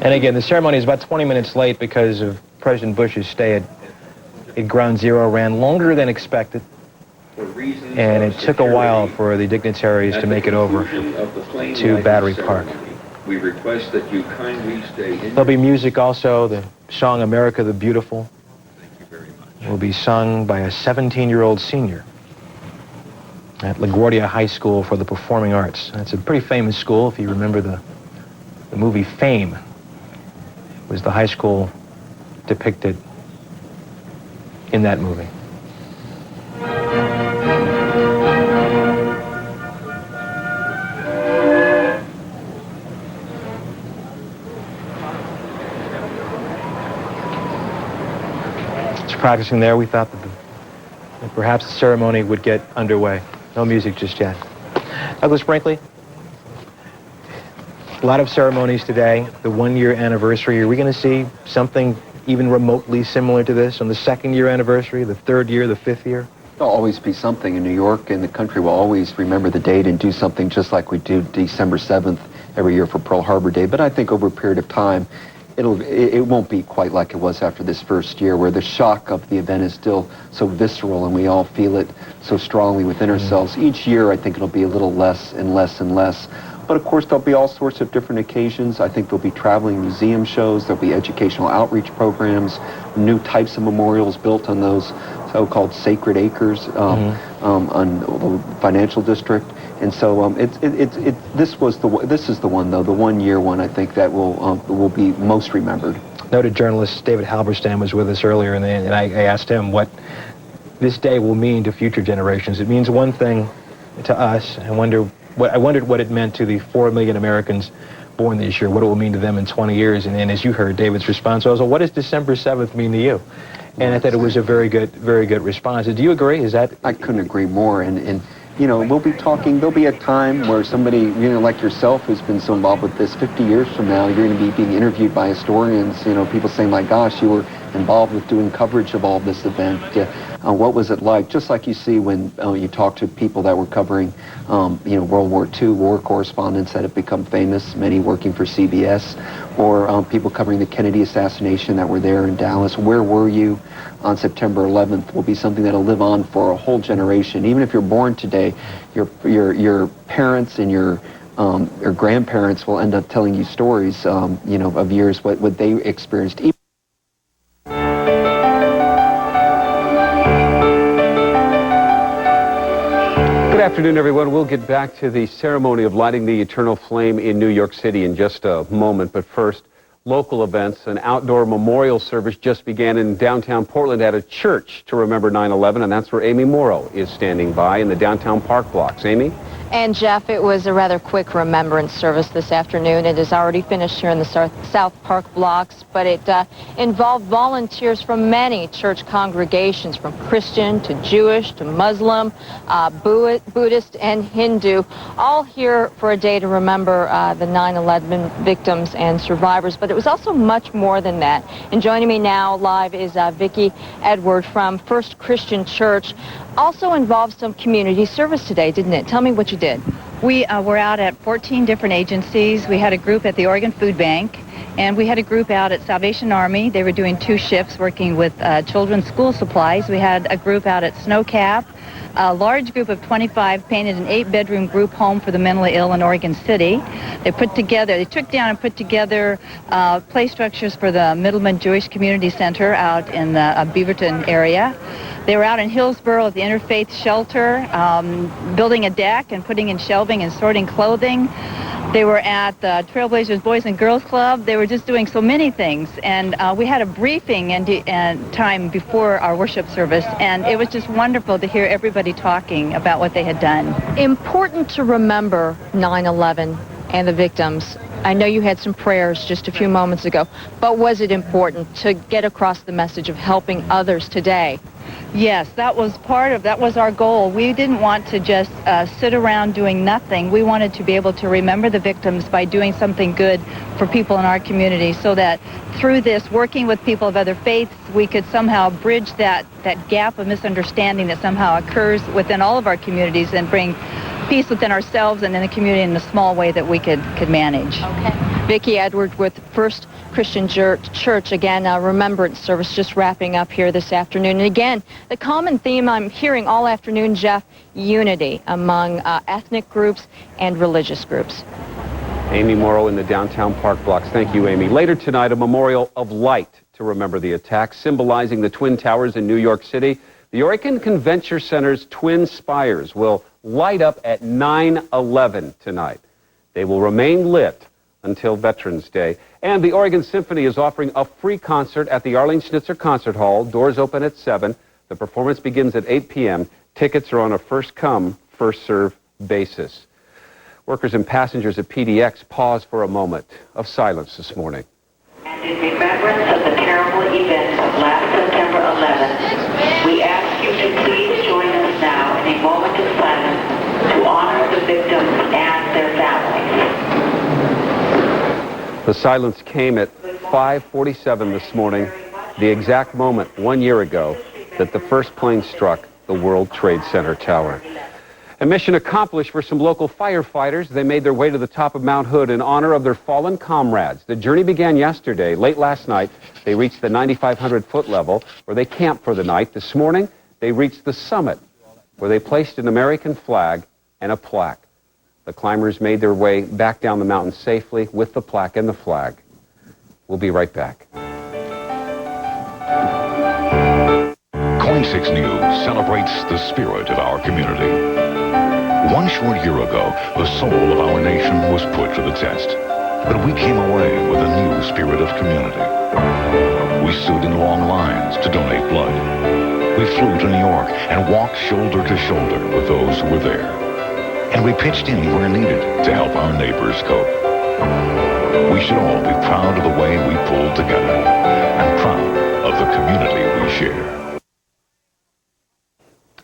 And again, the ceremony is about 20 minutes late because of President Bush's stay at Ground Zero. Ran longer than expected, and it took a while for the dignitaries to make it over to Battery Park. We request that you kindly stay in. There'll be music also. The song America the Beautiful will be sung by a 17-year-old senior at LaGuardia High School for the Performing Arts. That's a pretty famous school. If you remember the movie Fame, was the high school depicted in that movie. practicing there, we thought that perhaps the ceremony would get underway. No music just yet. Douglas Brinkley, a lot of ceremonies today, the 1-year anniversary. Are we going to see something even remotely similar to this on the 2nd year anniversary, the 3rd year, the 5th year? There'll always be something in New York, and the country will always remember the date and do something just like we do December 7th every year for Pearl Harbor Day. But I think over a period of time, it won't be quite like it was after this first year, where the shock of the event is still so visceral and we all feel it so strongly within ourselves. Each year, I think it'll be a little less and less and less. But of course, there'll be all sorts of different occasions. I think there'll be traveling museum shows, there'll be educational outreach programs, new types of memorials built on those so-called sacred acres on the financial district. And so this is the one, though, the 1-year one, I think, that will be most remembered. Noted journalist David Halberstam was with us earlier, and I asked him what this day will mean to future generations. It means one thing to us. I wondered what it meant to the 4 million Americans born this year, what it will mean to them in 20 years. And as you heard David's response, was, well, what does December 7th mean to you? And I thought it was a very good response. Do you agree? I couldn't agree more. And you know, we'll be talking, there'll be a time where somebody, you know, like yourself who's been so involved with this, 50 years from now, you're going to be being interviewed by historians, you know, people saying, my gosh, you were involved with doing coverage of all this event. What was it like? Just like you see when you talk to people that were covering, you know, World War II, war correspondents that have become famous, many working for CBS, or people covering the Kennedy assassination that were there in Dallas. Where were you on September 11th will be something that'll live on for a whole generation. Even if you're born today, your parents and your grandparents will end up telling you stories, you know, of years what they experienced. Good afternoon, everyone. We'll get back to the ceremony of lighting the eternal flame in New York City in just a moment. But first, local events. An outdoor memorial service just began in downtown Portland at a church to remember 9/11, and that's where Amy Morrow is standing by in the downtown park blocks. Amy? And Jeff, it was a rather quick remembrance service this afternoon. It is already finished here in the South Park blocks, but it involved volunteers from many church congregations, from Christian to Jewish to Muslim, Buddhist and Hindu, all here for a day to remember the 9/11 victims and survivors. But it was also much more than that. And joining me now live is Vicki Edward from First Christian Church. Also involved some community service today, didn't it? Tell me what you did. We were out at 14 different agencies. We had a group at the Oregon Food Bank, and we had a group out at Salvation Army. They were doing 2 shifts working with children's school supplies. We had a group out at Snowcap. A large group of 25 painted an 8-bedroom group home for the mentally ill in Oregon City. They took down and put together play structures for the Middleman Jewish Community Center out in the Beaverton area. They were out in Hillsborough at the Interfaith Shelter, building a deck and putting in shelving and sorting clothing. They were at the Trailblazers Boys and Girls Club. They were just doing so many things. And we had a briefing and time before our worship service, and it was just wonderful to hear everybody talking about what they had done. Important to remember 9/11 and the victims. I know you had some prayers just a few moments ago, but was it important to get across the message of helping others today? Yes, that was our goal. We didn't want to just sit around doing nothing. We wanted to be able to remember the victims by doing something good for people in our community, so that through this, working with people of other faiths, we could somehow bridge that gap of misunderstanding that somehow occurs within all of our communities and bring peace within ourselves and in the community in the small way that we could manage. Okay. Vicki Edward with First Christian Church. Again, a remembrance service just wrapping up here this afternoon. And again, the common theme I'm hearing all afternoon, Jeff, unity among ethnic groups and religious groups. Amy Morrow in the downtown park blocks. Thank you, Amy. Later tonight, a memorial of light to remember the attack, symbolizing the Twin Towers in New York City. The Oregon Convention Center's twin spires will light up at 9/11 tonight. They will remain lit until Veterans Day. And the Oregon Symphony is offering a free concert at the Arlene Schnitzer Concert Hall. Doors open at 7. The performance begins at 8 p.m. Tickets are on a first-come, first-served basis. Workers and passengers at PDX pause for a moment of silence this morning. And in remembrance of the terrible events of last September 11th, 9/11. We ask you to please join us now in a moment of silence to honor the victims and their families. The silence came at 5:47 this morning, the exact moment 1 year ago that the first plane struck the World Trade Center tower. A mission accomplished for some local firefighters. They made their way to the top of Mount Hood in honor of their fallen comrades. The journey began yesterday. Late last night, they reached the 9,500-foot level where they camped for the night. This morning, they reached the summit where they placed an American flag and a plaque. The climbers made their way back down the mountain safely with the plaque and the flag. We'll be right back. Coin 6 News celebrates the spirit of our community. 1 short year ago, the soul of our nation was put to the test. But we came away with a new spirit of community. We stood in long lines to donate blood. We flew to New York and walked shoulder to shoulder with those who were there. And we pitched in where needed to help our neighbors cope. We should all be proud of the way we pulled together and proud of the community we share.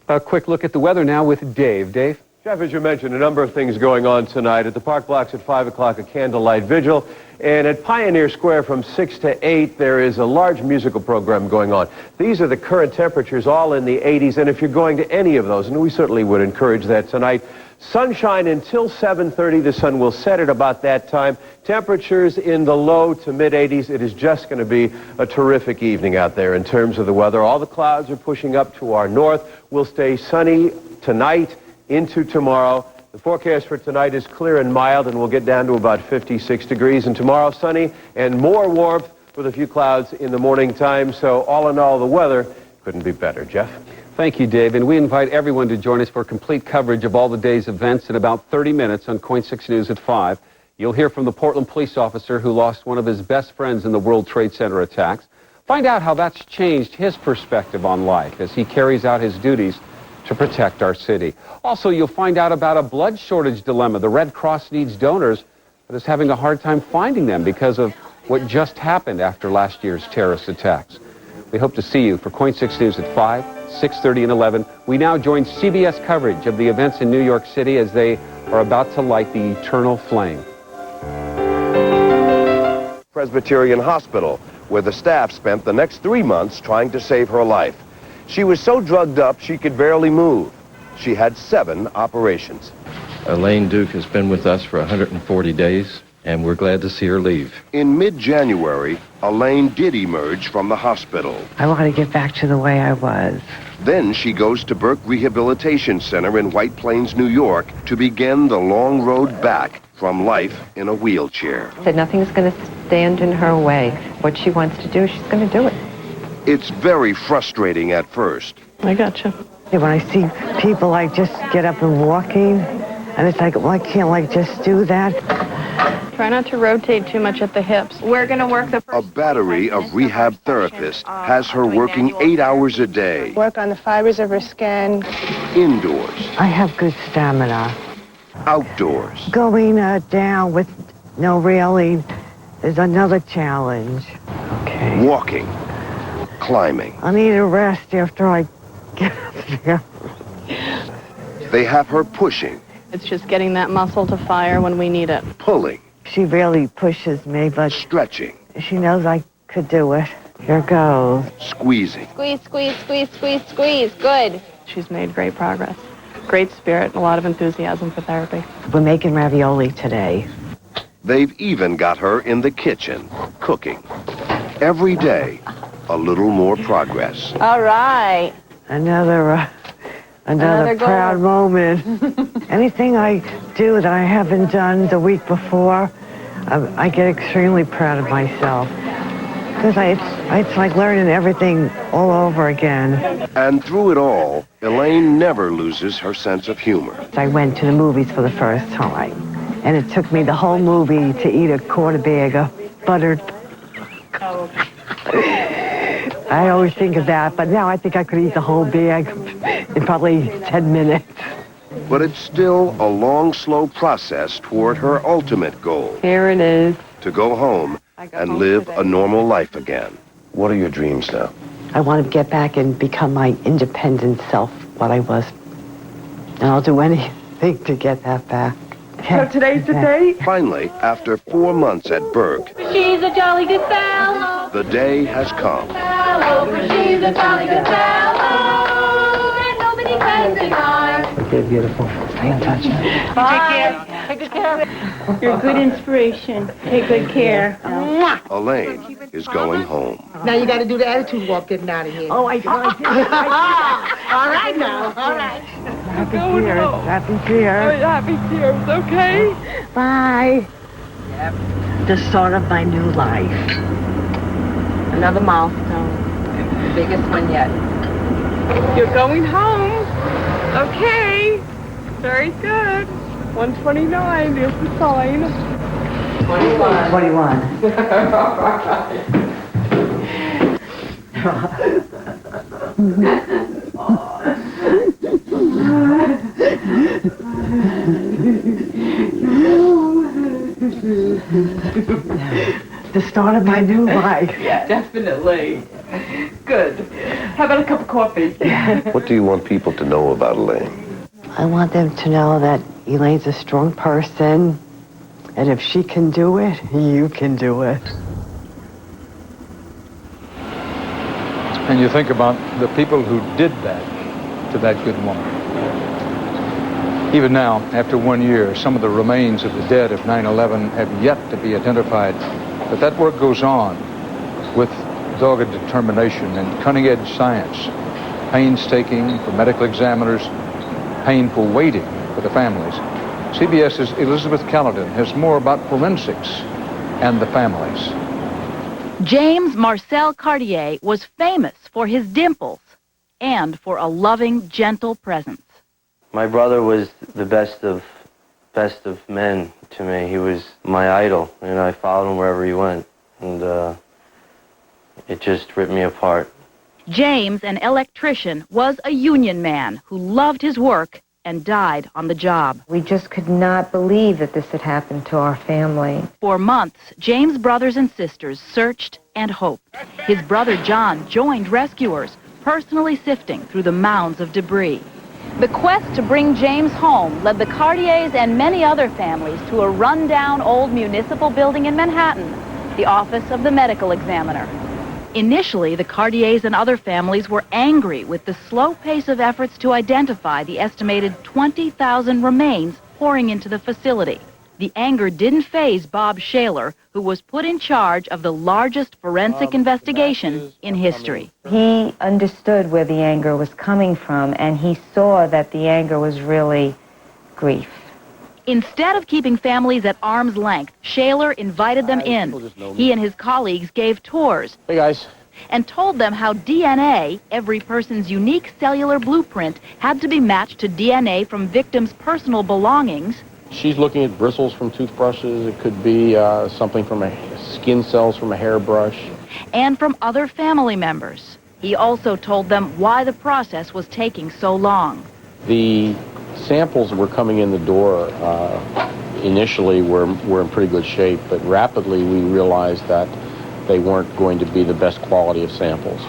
A quick look at the weather now with Dave. Dave? Jeff, as you mentioned, a number of things going on tonight. At the Park Blocks at 5 o'clock, a candlelight vigil. And at Pioneer Square from 6 to 8, there is a large musical program going on. These are the current temperatures, all in the 80s. And if you're going to any of those, and we certainly would encourage that tonight, sunshine until 7:30. The sun will set at about that time. Temperatures in the low to mid-80s. It is just going to be a terrific evening out there in terms of the weather. All the clouds are pushing up to our north. We'll stay sunny tonight into tomorrow. The forecast for tonight is clear and mild, and we'll get down to about 56 degrees. And tomorrow, sunny and more warmth with a few clouds in the morning time. So all in all, the weather couldn't be better. Jeff? Thank you, Dave. And we invite everyone to join us for complete coverage of all the day's events in about 30 minutes on Coin 6 News at 5. You'll hear from the Portland police officer who lost one of his best friends in the World Trade Center attacks. Find out how that's changed his perspective on life as he carries out his duties to protect our city. Also, you'll find out about a blood shortage dilemma. The Red Cross needs donors, but is having a hard time finding them because of what just happened after last year's terrorist attacks. We hope to see you for Coin 6 News at 5, 6:30, and 11. We now join CBS coverage of the events in New York City as they are about to light the eternal flame. Presbyterian Hospital, where the staff spent the next 3 months trying to save her life. She was so drugged up she could barely move. She had 7 operations. Elaine Duke has been with us for 140 days, and we're glad to see her leave. In mid-January, Elaine did emerge from the hospital. I want to get back to the way I was. Then she goes to Burke Rehabilitation Center in White Plains, New York, to begin the long road back from life in a wheelchair. Said nothing's going to stand in her way. What she wants to do, she's going to do it. It's very frustrating at first. I gotcha. When I see people like just get up and walking, and it's like, well, I can't like just do that. Try not to rotate too much at the hips. We're going to work the A battery of rehab therapists has her working 8 hours a day. work on the fibers of her skin. Indoors. I have good stamina. Outdoors. Going down with no railing is another challenge. Okay. Walking. Climbing. I need a rest after I get up there. They have her pushing. It's just getting that muscle to fire when we need it. Pulling. She really pushes me, but stretching. She knows I could do it. Here goes. Squeezing. Squeeze, squeeze, squeeze, squeeze, squeeze. Good. She's made great progress. Great spirit, a lot of enthusiasm for therapy. We're making ravioli today. They've even got her in the kitchen, cooking. Every day, a little more progress. All right. Another Another proud moment. Anything I do that I haven't done the week before, I get extremely proud of myself. Because it's like learning everything all over again. And through it all, Elaine never loses her sense of humor. I went to the movies for the first time, and it took me the whole movie to eat a quarter bag of buttered. I always think of that, but now I think I could eat the whole bag in probably 10 minutes. But it's still a long, slow process toward her ultimate goal. Here it is. To go home and live a normal life again. What are your dreams now? I want to get back and become my independent self, what I was. And I'll do anything to get that back. So today's the day? Finally, after 4 months at Berg, She's a jolly good fellow. the day has come. She's a jolly good fellow. And nobody can deny. Okay, beautiful. Stay in touch. Bye. Take good care. You're a good inspiration. Take good care. Elaine is going home. Now you got to do the attitude walk getting out of here. Oh, I did. All right now. All right. Happy tears. Happy tears. Happy tears, okay? Bye. Yep. The start of my new life. Another milestone. The biggest one yet. You're going home. Okay. Very good. 129. There's the sign. 21. The start of my new life. Yeah, definitely. Good. How about a cup of coffee? What do you want people to know about Elaine? I want them to know that Elaine's a strong person, and if she can do it, you can do it. And you think about the people who did that to that good woman. Even now, after 1 year, some of the remains of the dead of 9/11 have yet to be identified. But that work goes on with dogged determination and cutting-edge science, painstaking for medical examiners, painful waiting for the families. CBS's Elizabeth Caledon has more about forensics and the families. James Marcel Cartier was famous for his dimples and for a loving, gentle presence. My brother was the best of men to me. He was my idol, and I followed him wherever he went, and it just ripped me apart. James, an electrician, was a union man who loved his work and died on the job. We just could not believe that this had happened to our family. For months, James' brothers and sisters searched and hoped. His brother John joined rescuers, personally sifting through the mounds of debris. The quest to bring James home led the Cartiers and many other families to a rundown old municipal building in Manhattan, the office of the medical examiner. Initially, the Cartiers and other families were angry with the slow pace of efforts to identify the estimated 20,000 remains pouring into the facility. The anger didn't faze Bob Shaler, who was put in charge of the largest forensic investigation in history. He understood where the anger was coming from, and he saw that the anger was really grief. Instead of keeping families at arm's length, Shaler invited them in. He and his colleagues gave tours. Hey, guys. And told them how DNA, every person's unique cellular blueprint, had to be matched to DNA from victims' personal belongings. She's looking at bristles from toothbrushes. It could be something from skin cells from a hairbrush. And from other family members. He also told them why the process was taking so long. The samples that were coming in the door initially were in pretty good shape, but rapidly we realized that they weren't going to be the best quality of samples.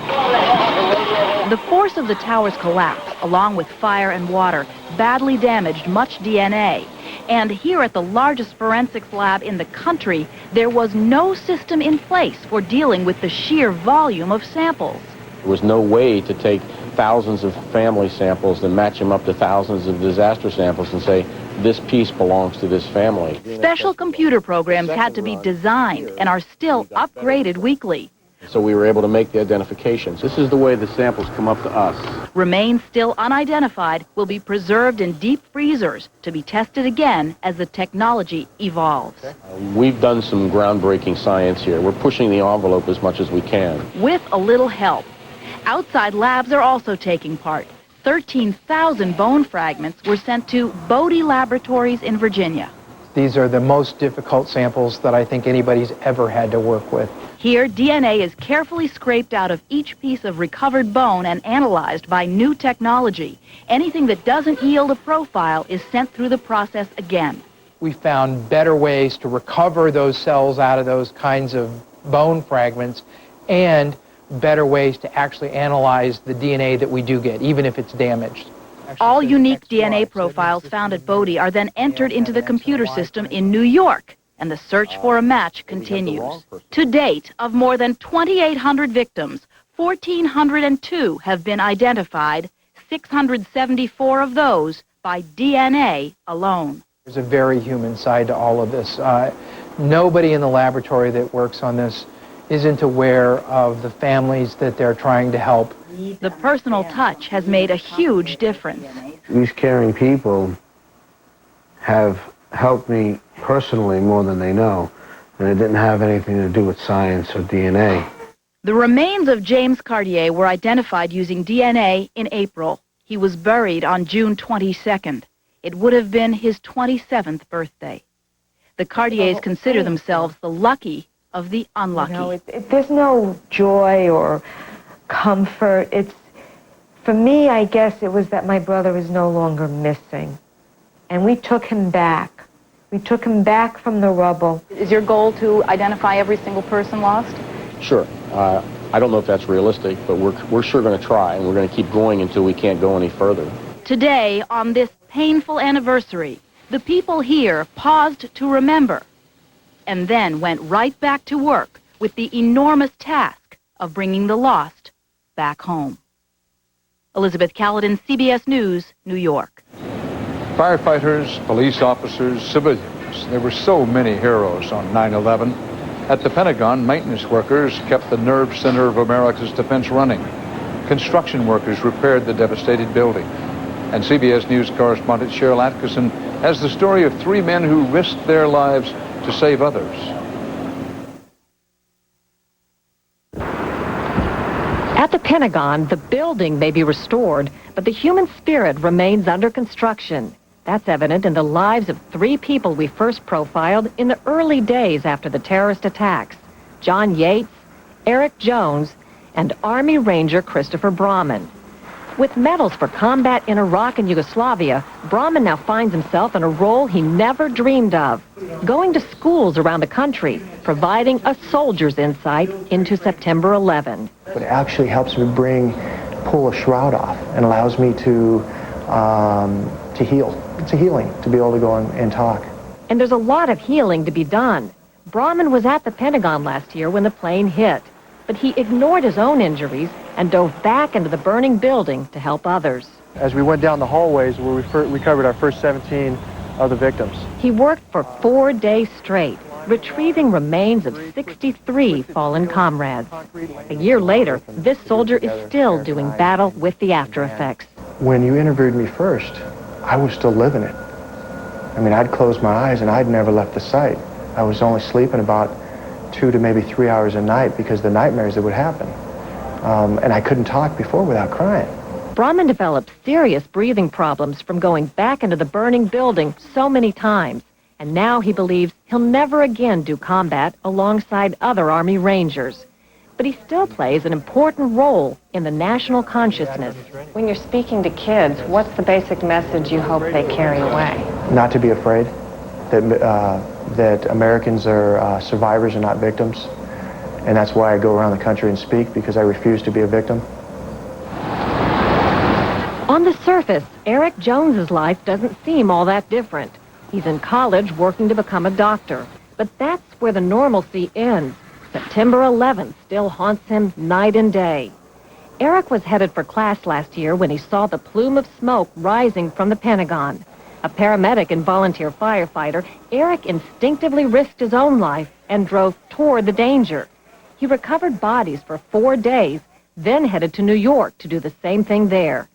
The force of the tower's collapse, along with fire and water, badly damaged much DNA. And here at the largest forensics lab in the country, there was no system in place for dealing with the sheer volume of samples. There was no way to take thousands of family samples and match them up to thousands of disaster samples and say, this piece belongs to this family. Special computer programs had to be designed and are still upgraded weekly. So we were able to make the identifications. This is the way the samples come up to us. Remains still unidentified will be preserved in deep freezers to be tested again as the technology evolves. We've done some groundbreaking science here. We're pushing the envelope as much as we can. With a little help. Outside labs are also taking part. 13,000 bone fragments were sent to Bodie Laboratories in Virginia. These are the most difficult samples that I think anybody's ever had to work with. Here, DNA is carefully scraped out of each piece of recovered bone and analyzed by new technology. Anything that doesn't yield a profile is sent through the process again. We found better ways to recover those cells out of those kinds of bone fragments, and better ways to actually analyze the DNA that we do get, even if it's damaged. All unique DNA profiles found at Bodie are then entered into the computer system in New York, and the search for a match continues. To date, of more than 2,800 victims, 1,402 have been identified, 674 of those by DNA alone. There's a very human side to all of this. Nobody in the laboratory that works on this isn't aware of the families that they're trying to help. The personal touch has made a huge difference. These caring people have helped me personally more than they know, and it didn't have anything to do with science or DNA. The remains of James Cartier were identified using DNA in April. He was buried on June 22nd. It would have been his 27th birthday. The Cartiers consider themselves the lucky of the unlucky. You know, there's no joy or comfort. For me, I guess it was that my brother is no longer missing. And we took him back. We took him back from the rubble. Is your goal to identify every single person lost? Sure. I don't know if that's realistic, but we're sure going to try, and we're going to keep going until we can't go any further. Today, on this painful anniversary, the people here paused to remember and then went right back to work with the enormous task of bringing the lost back home. Elizabeth Caledon, CBS News, New York. Firefighters, police officers, civilians. There were so many heroes on 9/11. At the Pentagon, maintenance workers kept the nerve center of America's defense running. Construction workers repaired the devastated building. And CBS News correspondent Cheryl Atkinson has the story of 3 men who risked their lives to save others. At the Pentagon, the building may be restored, but the human spirit remains under construction. That's evident in the lives of 3 people we first profiled in the early days after the terrorist attacks: John Yates, Eric Jones, and Army Ranger Christopher Brahman. With medals for combat in Iraq and Yugoslavia, Brahman now finds himself in a role he never dreamed of, going to schools around the country, providing a soldier's insight into September 11. It actually helps me pull a shroud off and allows me to heal. It's a healing to be able to go and talk. And there's a lot of healing to be done. Brahman was at the Pentagon last year when the plane hit, but he ignored his own injuries and dove back into the burning building to help others. As we went down the hallways where we covered our first 17 of the victims. He worked for 4 days straight, retrieving remains of 63 fallen comrades. A year later, this soldier is still doing battle with the after effects. When you interviewed me first, I was still living it. I mean, I'd closed my eyes and I'd never left the site. I was only sleeping about 2 to maybe 3 hours a night because of the nightmares that would happen. And I couldn't talk before without crying. Brahman developed serious breathing problems from going back into the burning building so many times. And now he believes he'll never again do combat alongside other Army Rangers. But he still plays an important role in the national consciousness. When you're speaking to kids, what's the basic message you hope they carry away? Not to be afraid, that Americans are survivors and not victims. And that's why I go around the country and speak, because I refuse to be a victim. On the surface, Eric Jones's life doesn't seem all that different. He's in college working to become a doctor. But that's where the normalcy ends. September 11th still haunts him night and day. Eric was headed for class last year when he saw the plume of smoke rising from the Pentagon. A paramedic and volunteer firefighter, Eric instinctively risked his own life and drove toward the danger. He recovered bodies for 4 days, then headed to New York to do the same thing there.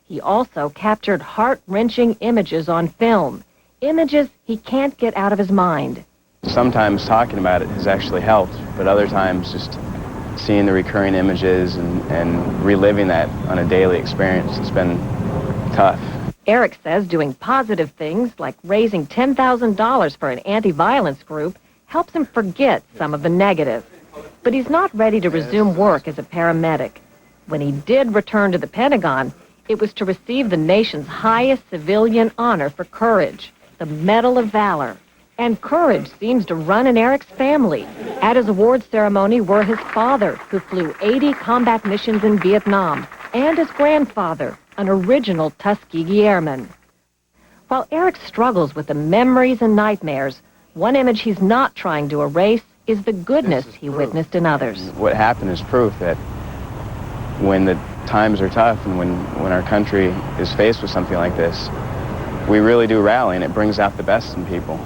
He also captured heart-wrenching images on film, images he can't get out of his mind. Sometimes talking about it has actually helped, but other times just seeing the recurring images and reliving that on a daily experience, it's been tough. Eric says doing positive things like raising $10,000 for an anti-violence group helps him forget some of the negative. But he's not ready to resume work as a paramedic. When he did return to the Pentagon, it was to receive the nation's highest civilian honor for courage, the Medal of Valor. And courage seems to run in Eric's family. At his awards ceremony were his father, who flew 80 combat missions in Vietnam, and his grandfather, an original Tuskegee Airman. While Eric struggles with the memories and nightmares, one image he's not trying to erase is the goodness he witnessed in others. What happened is proof that when the times are tough and when our country is faced with something like this, we really do rally, and it brings out the best in people.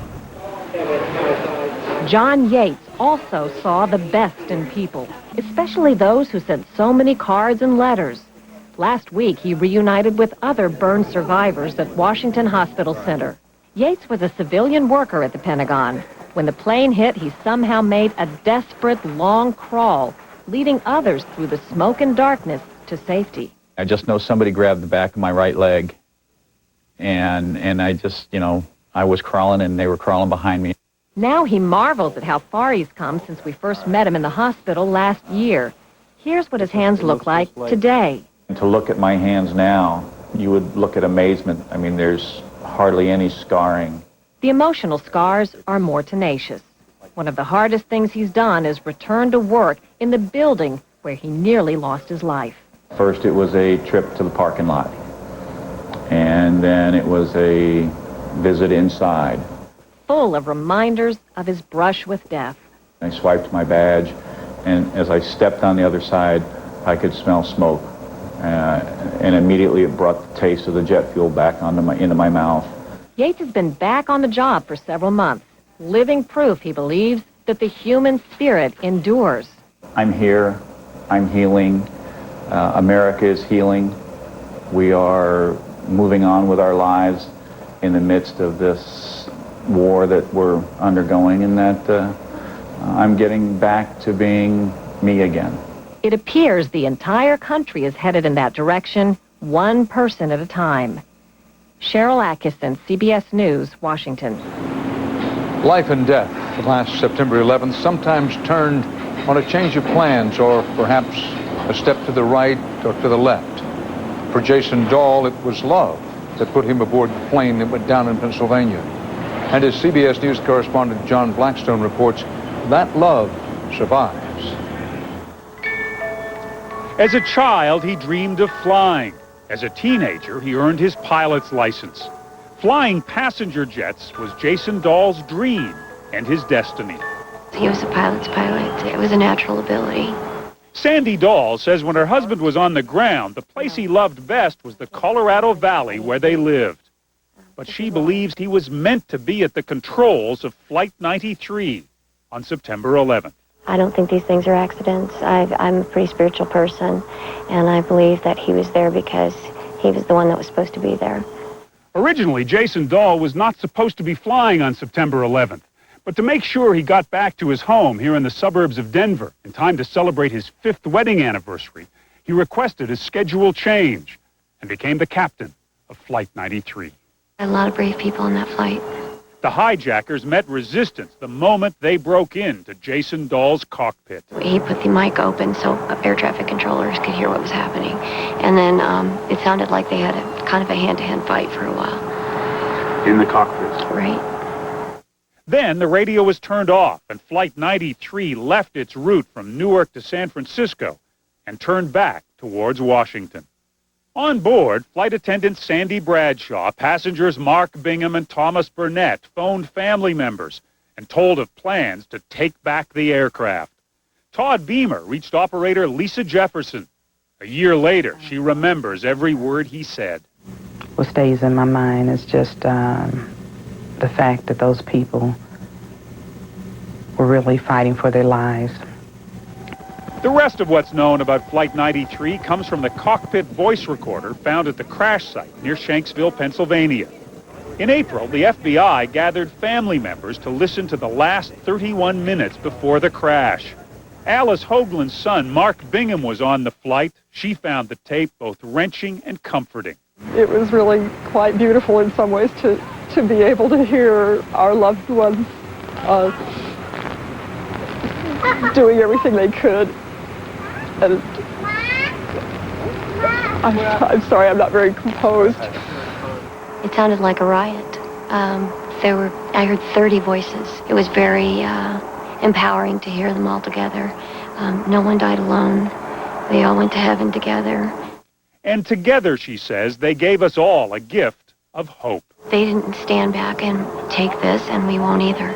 John Yates also saw the best in people, especially those who sent so many cards and letters. Last week, he reunited with other burn survivors at Washington Hospital Center. Yates was a civilian worker at the Pentagon. When the plane hit, he somehow made a desperate long crawl, leading others through the smoke and darkness to safety. I just know somebody grabbed the back of my right leg, and I just, I was crawling and they were crawling behind me. Now he marvels at how far he's come since we first met him in the hospital last year. Here's what his hands look like today. And to look at my hands now, you would look at amazement. I mean, there's hardly any scarring. The emotional scars are more tenacious. One of the hardest things he's done is return to work in the building where he nearly lost his life. First, it was a trip to the parking lot. And then it was a visit inside. Full of reminders of his brush with death. I swiped my badge, and as I stepped on the other side, I could smell smoke. And immediately it brought the taste of the jet fuel back into my mouth. Yates has been back on the job for several months, living proof, he believes, that the human spirit endures. I'm here. I'm healing. America is healing. We are moving on with our lives in the midst of this war that we're undergoing, and that I'm getting back to being me again. It appears the entire country is headed in that direction, one person at a time. Cheryl Atkinson, CBS News, Washington. Life and death last September 11th sometimes turned on a change of plans, or perhaps a step to the right or to the left. For Jason Dahl, it was love that put him aboard the plane that went down in Pennsylvania. And as CBS News correspondent John Blackstone reports, that love survives. As a child, he dreamed of flying. As a teenager, he earned his pilot's license. Flying passenger jets was Jason Dahl's dream and his destiny. He was a pilot's pilot. It was a natural ability. Sandy Dahl says when her husband was on the ground, the place he loved best was the Colorado Valley where they lived. But she believes he was meant to be at the controls of Flight 93 on September 11th. I don't think these things are accidents. I'm a pretty spiritual person, and I believe that he was there because he was the one that was supposed to be there. Originally, Jason Dahl was not supposed to be flying on September 11th, but to make sure he got back to his home here in the suburbs of Denver in time to celebrate his 5th wedding anniversary, he requested a schedule change and became the captain of Flight 93. A lot of brave people on that flight. The hijackers met resistance the moment they broke into Jason Dahl's cockpit. He put the mic open so air traffic controllers could hear what was happening. And then it sounded like they had a kind of a hand-to-hand fight for a while. In the cockpit? Right. Then the radio was turned off and Flight 93 left its route from Newark to San Francisco and turned back towards Washington. On board, flight attendant Sandy Bradshaw, passengers Mark Bingham and Thomas Burnett phoned family members and told of plans to take back the aircraft. Todd Beamer reached operator Lisa Jefferson. A year later, she remembers every word he said. What stays in my mind is just the fact that those people were really fighting for their lives. The rest of what's known about Flight 93 comes from the cockpit voice recorder found at the crash site near Shanksville, Pennsylvania. In April, the FBI gathered family members to listen to the last 31 minutes before the crash. Alice Hoagland's son, Mark Bingham, was on the flight. She found the tape both wrenching and comforting. It was really quite beautiful in some ways to be able to hear our loved ones doing everything they could. And I'm sorry, I'm not very composed. It sounded like a riot. I heard 30 voices. It was very empowering to hear them all together. No one died alone. They all went to heaven together. And together, she says, they gave us all a gift of hope. They didn't stand back and take this, and we won't either.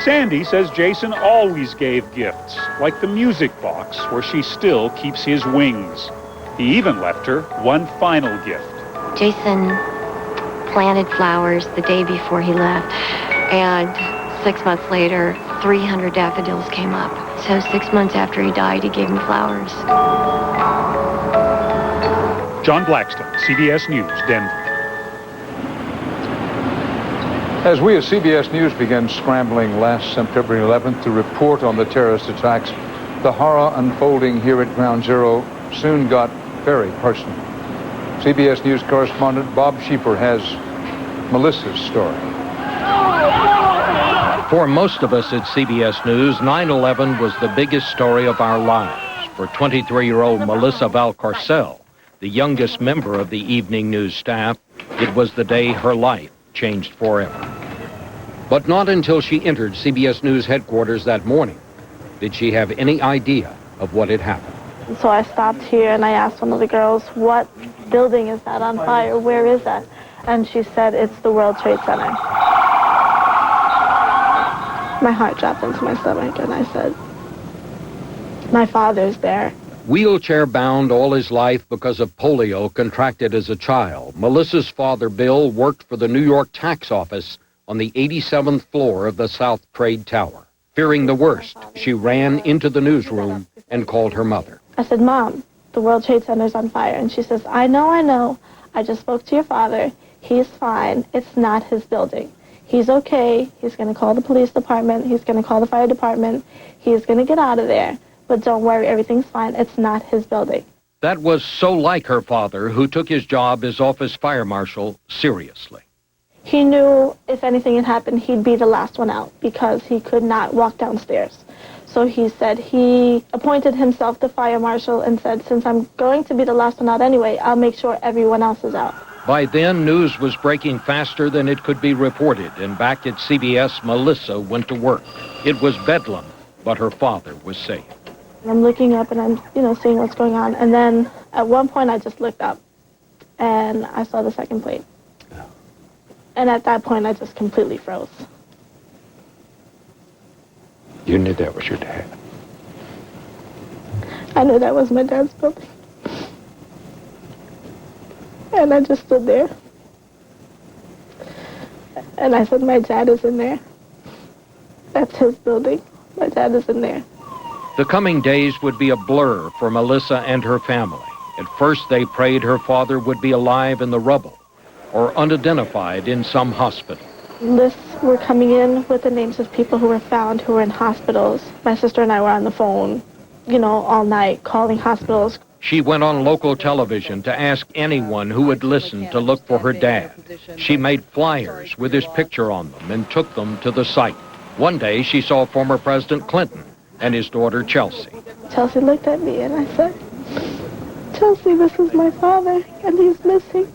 Sandy says Jason always gave gifts, like the music box where she still keeps his wings. He even left her one final gift. Jason planted flowers the day before he left, and 6 months later, 300 daffodils came up. So 6 months after he died, he gave me flowers. John Blackstone, CBS News, Denver. As we at CBS News began scrambling last September 11th to report on the terrorist attacks, the horror unfolding here at Ground Zero soon got very personal. CBS News correspondent Bob Schieffer has Melissa's story. For most of us at CBS News, 9/11 was the biggest story of our lives. For 23-year-old Melissa Valcarcel, the youngest member of the evening news staff, it was the day her life changed forever. But not until she entered CBS News headquarters that morning did she have any idea of what had happened. So I stopped here and I asked one of the girls, what building is that on fire? Where is that? And she said, it's the World Trade Center. My heart dropped into my stomach and I said, my father's there. Wheelchair-bound all his life because of polio contracted as a child, Melissa's father, Bill, worked for the New York tax office on the 87th floor of the South Trade Tower. Fearing the worst, she ran into the newsroom and called her mother. I said, Mom, the World Trade Center's on fire. And she says, I know. I just spoke to your father. He's fine. It's not his building. He's okay. He's going to call the police department. He's going to call the fire department. He's going to get out of there. But don't worry, everything's fine. It's not his building. That was so like her father, who took his job as office fire marshal seriously. He knew if anything had happened, he'd be the last one out because he could not walk downstairs. So he said he appointed himself the fire marshal and said, since I'm going to be the last one out anyway, I'll make sure everyone else is out. By then, news was breaking faster than it could be reported, and back at CBS, Melissa went to work. It was bedlam, but her father was safe. I'm looking up and I'm, seeing what's going on. And then at one point I just looked up and I saw the second plane. And at that point I just completely froze. You knew that was your dad. I knew that was my dad's building. And I just stood there. And I said, my dad is in there. That's his building. My dad is in there. The coming days would be a blur for Melissa and her family. At first, they prayed her father would be alive in the rubble or unidentified in some hospital. Lists were coming in with the names of people who were found who were in hospitals. My sister and I were on the phone, all night calling hospitals. She went on local television to ask anyone who would listen to look for her dad. She made flyers with his picture on them and took them to the site. One day, she saw former President Clinton and his daughter, Chelsea. Chelsea looked at me and I said, Chelsea, this is my father, and he's missing.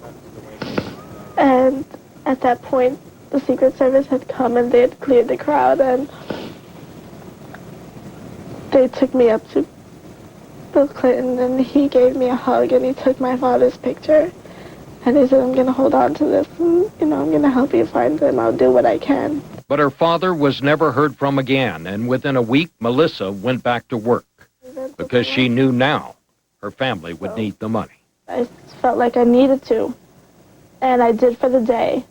And at that point, the Secret Service had come and they had cleared the crowd, and they took me up to Bill Clinton, and he gave me a hug, and he took my father's picture. And he said, I'm going to hold on to this, and, I'm going to help you find him. I'll do what I can. But her father was never heard from again, and within a week, Melissa went back to work because she knew now her family would need the money. I felt like I needed to, and I did for the day,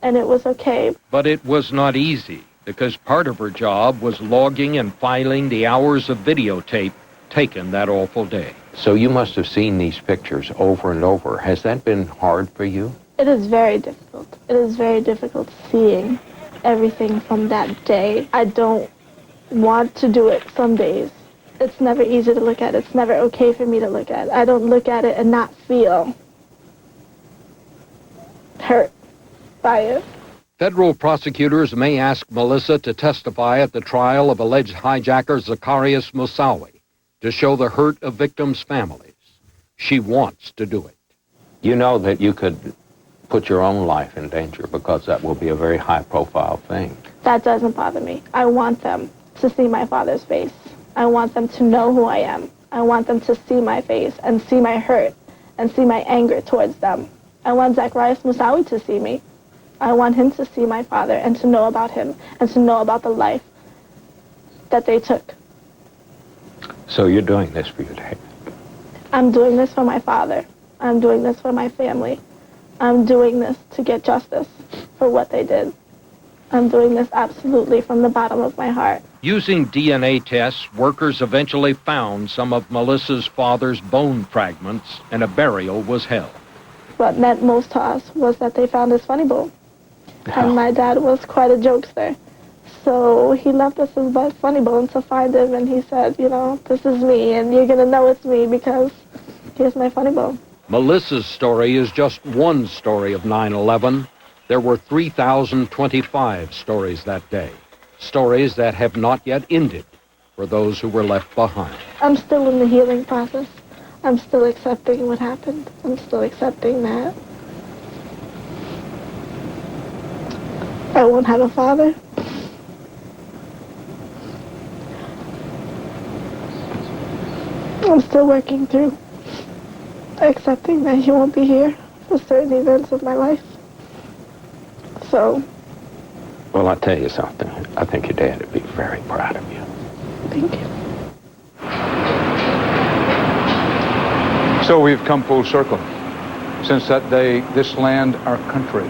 and it was okay. But it was not easy because part of her job was logging and filing the hours of videotape taken that awful day. So you must have seen these pictures over and over. Has that been hard for you? It is very difficult. It is very difficult seeing everything from that day. I don't want to do it some days. It's never easy to look at. It's never okay for me to look at. I don't look at it and not feel hurt by it. Federal prosecutors may ask Melissa to testify at the trial of alleged hijacker Zacarias Moussaoui to show the hurt of victims' families. She wants to do it. You know that you could put your own life in danger because that will be a very high-profile thing. That doesn't bother me. I want them to see my father's face. I want them to know who I am. I want them to see my face and see my hurt and see my anger towards them. I want Zacharias Moussaoui to see me. I want him to see my father and to know about him and to know about the life that they took. So you're doing this for your dad? I'm doing this for my father. I'm doing this for my family. I'm doing this to get justice for what they did. I'm doing this absolutely from the bottom of my heart. Using DNA tests, workers eventually found some of Melissa's father's bone fragments, and a burial was held. What meant most to us was that they found his funny bone. And my dad was quite a jokester. So he left us his funny bone to find him, and he said, you know, this is me, and you're going to know it's me because here's my funny bone. Melissa's story is just one story of 9/11. There were 3,025 stories that day, stories that have not yet ended for those who were left behind. I'm still in the healing process. I'm still accepting what happened. I'm still accepting that I won't have a father. I'm still working through accepting that he won't be here for certain events of my life. So, Well, I'll tell you something. I think your dad would be very proud of you. thank you. So we've come full circle. Since that day, this land, our country,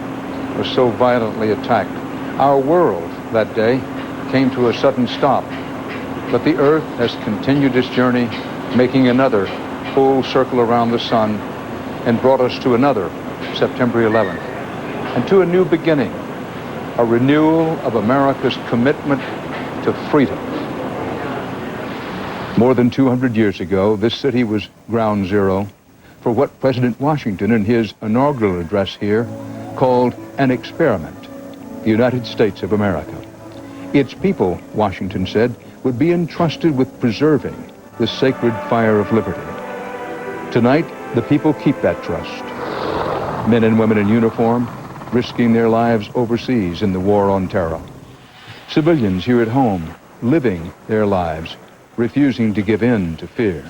was so violently attacked. Our world that day came to a sudden stop. But the earth has continued its journey, making another full circle around the sun, and brought us to another September 11th, and to a new beginning, a renewal of America's commitment to freedom. More than 200 years ago, this city was ground zero for what President Washington, in his inaugural address here, called an experiment, the United States of America. Its people, Washington said, would be entrusted with preserving the sacred fire of liberty. Tonight, the people keep that trust. Men and women in uniform, risking their lives overseas in the war on terror. Civilians here at home, living their lives, refusing to give in to fear.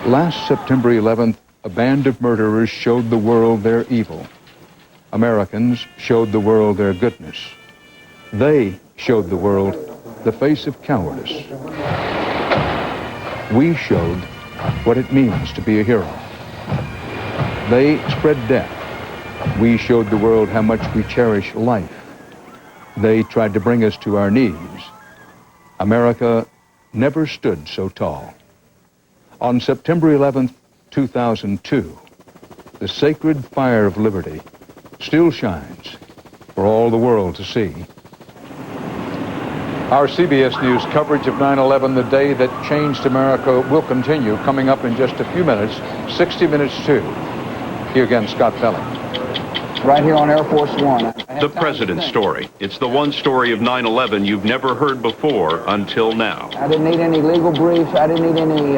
Last September 11th, a band of murderers showed the world their evil. Americans showed the world their goodness. They showed the world the face of cowardice. We showed what it means to be a hero. They spread death. We showed the world how much we cherish life. They tried to bring us to our knees. America never stood so tall. On September 11th, 2002, the sacred fire of liberty still shines for all the world to see. Our CBS News coverage of 9/11, the day that changed America, will continue coming up in just a few minutes, 60 Minutes 2. Here again, Scott Pelling. Right here on Air Force One. The President's story. It's the one story of 9/11 you've never heard before until now. I didn't need any legal briefs. I didn't need any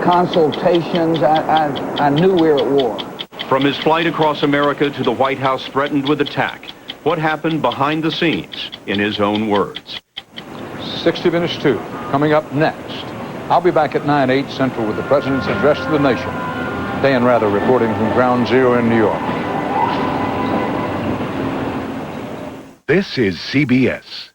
consultations. I knew we were at war. From his flight across America to the White House threatened with attack, what happened behind the scenes, in his own words. 60 Minutes 2, coming up next. I'll be back at 9/8 Central with the President's address to the nation. Dan Rather reporting from Ground Zero in New York. This is CBS.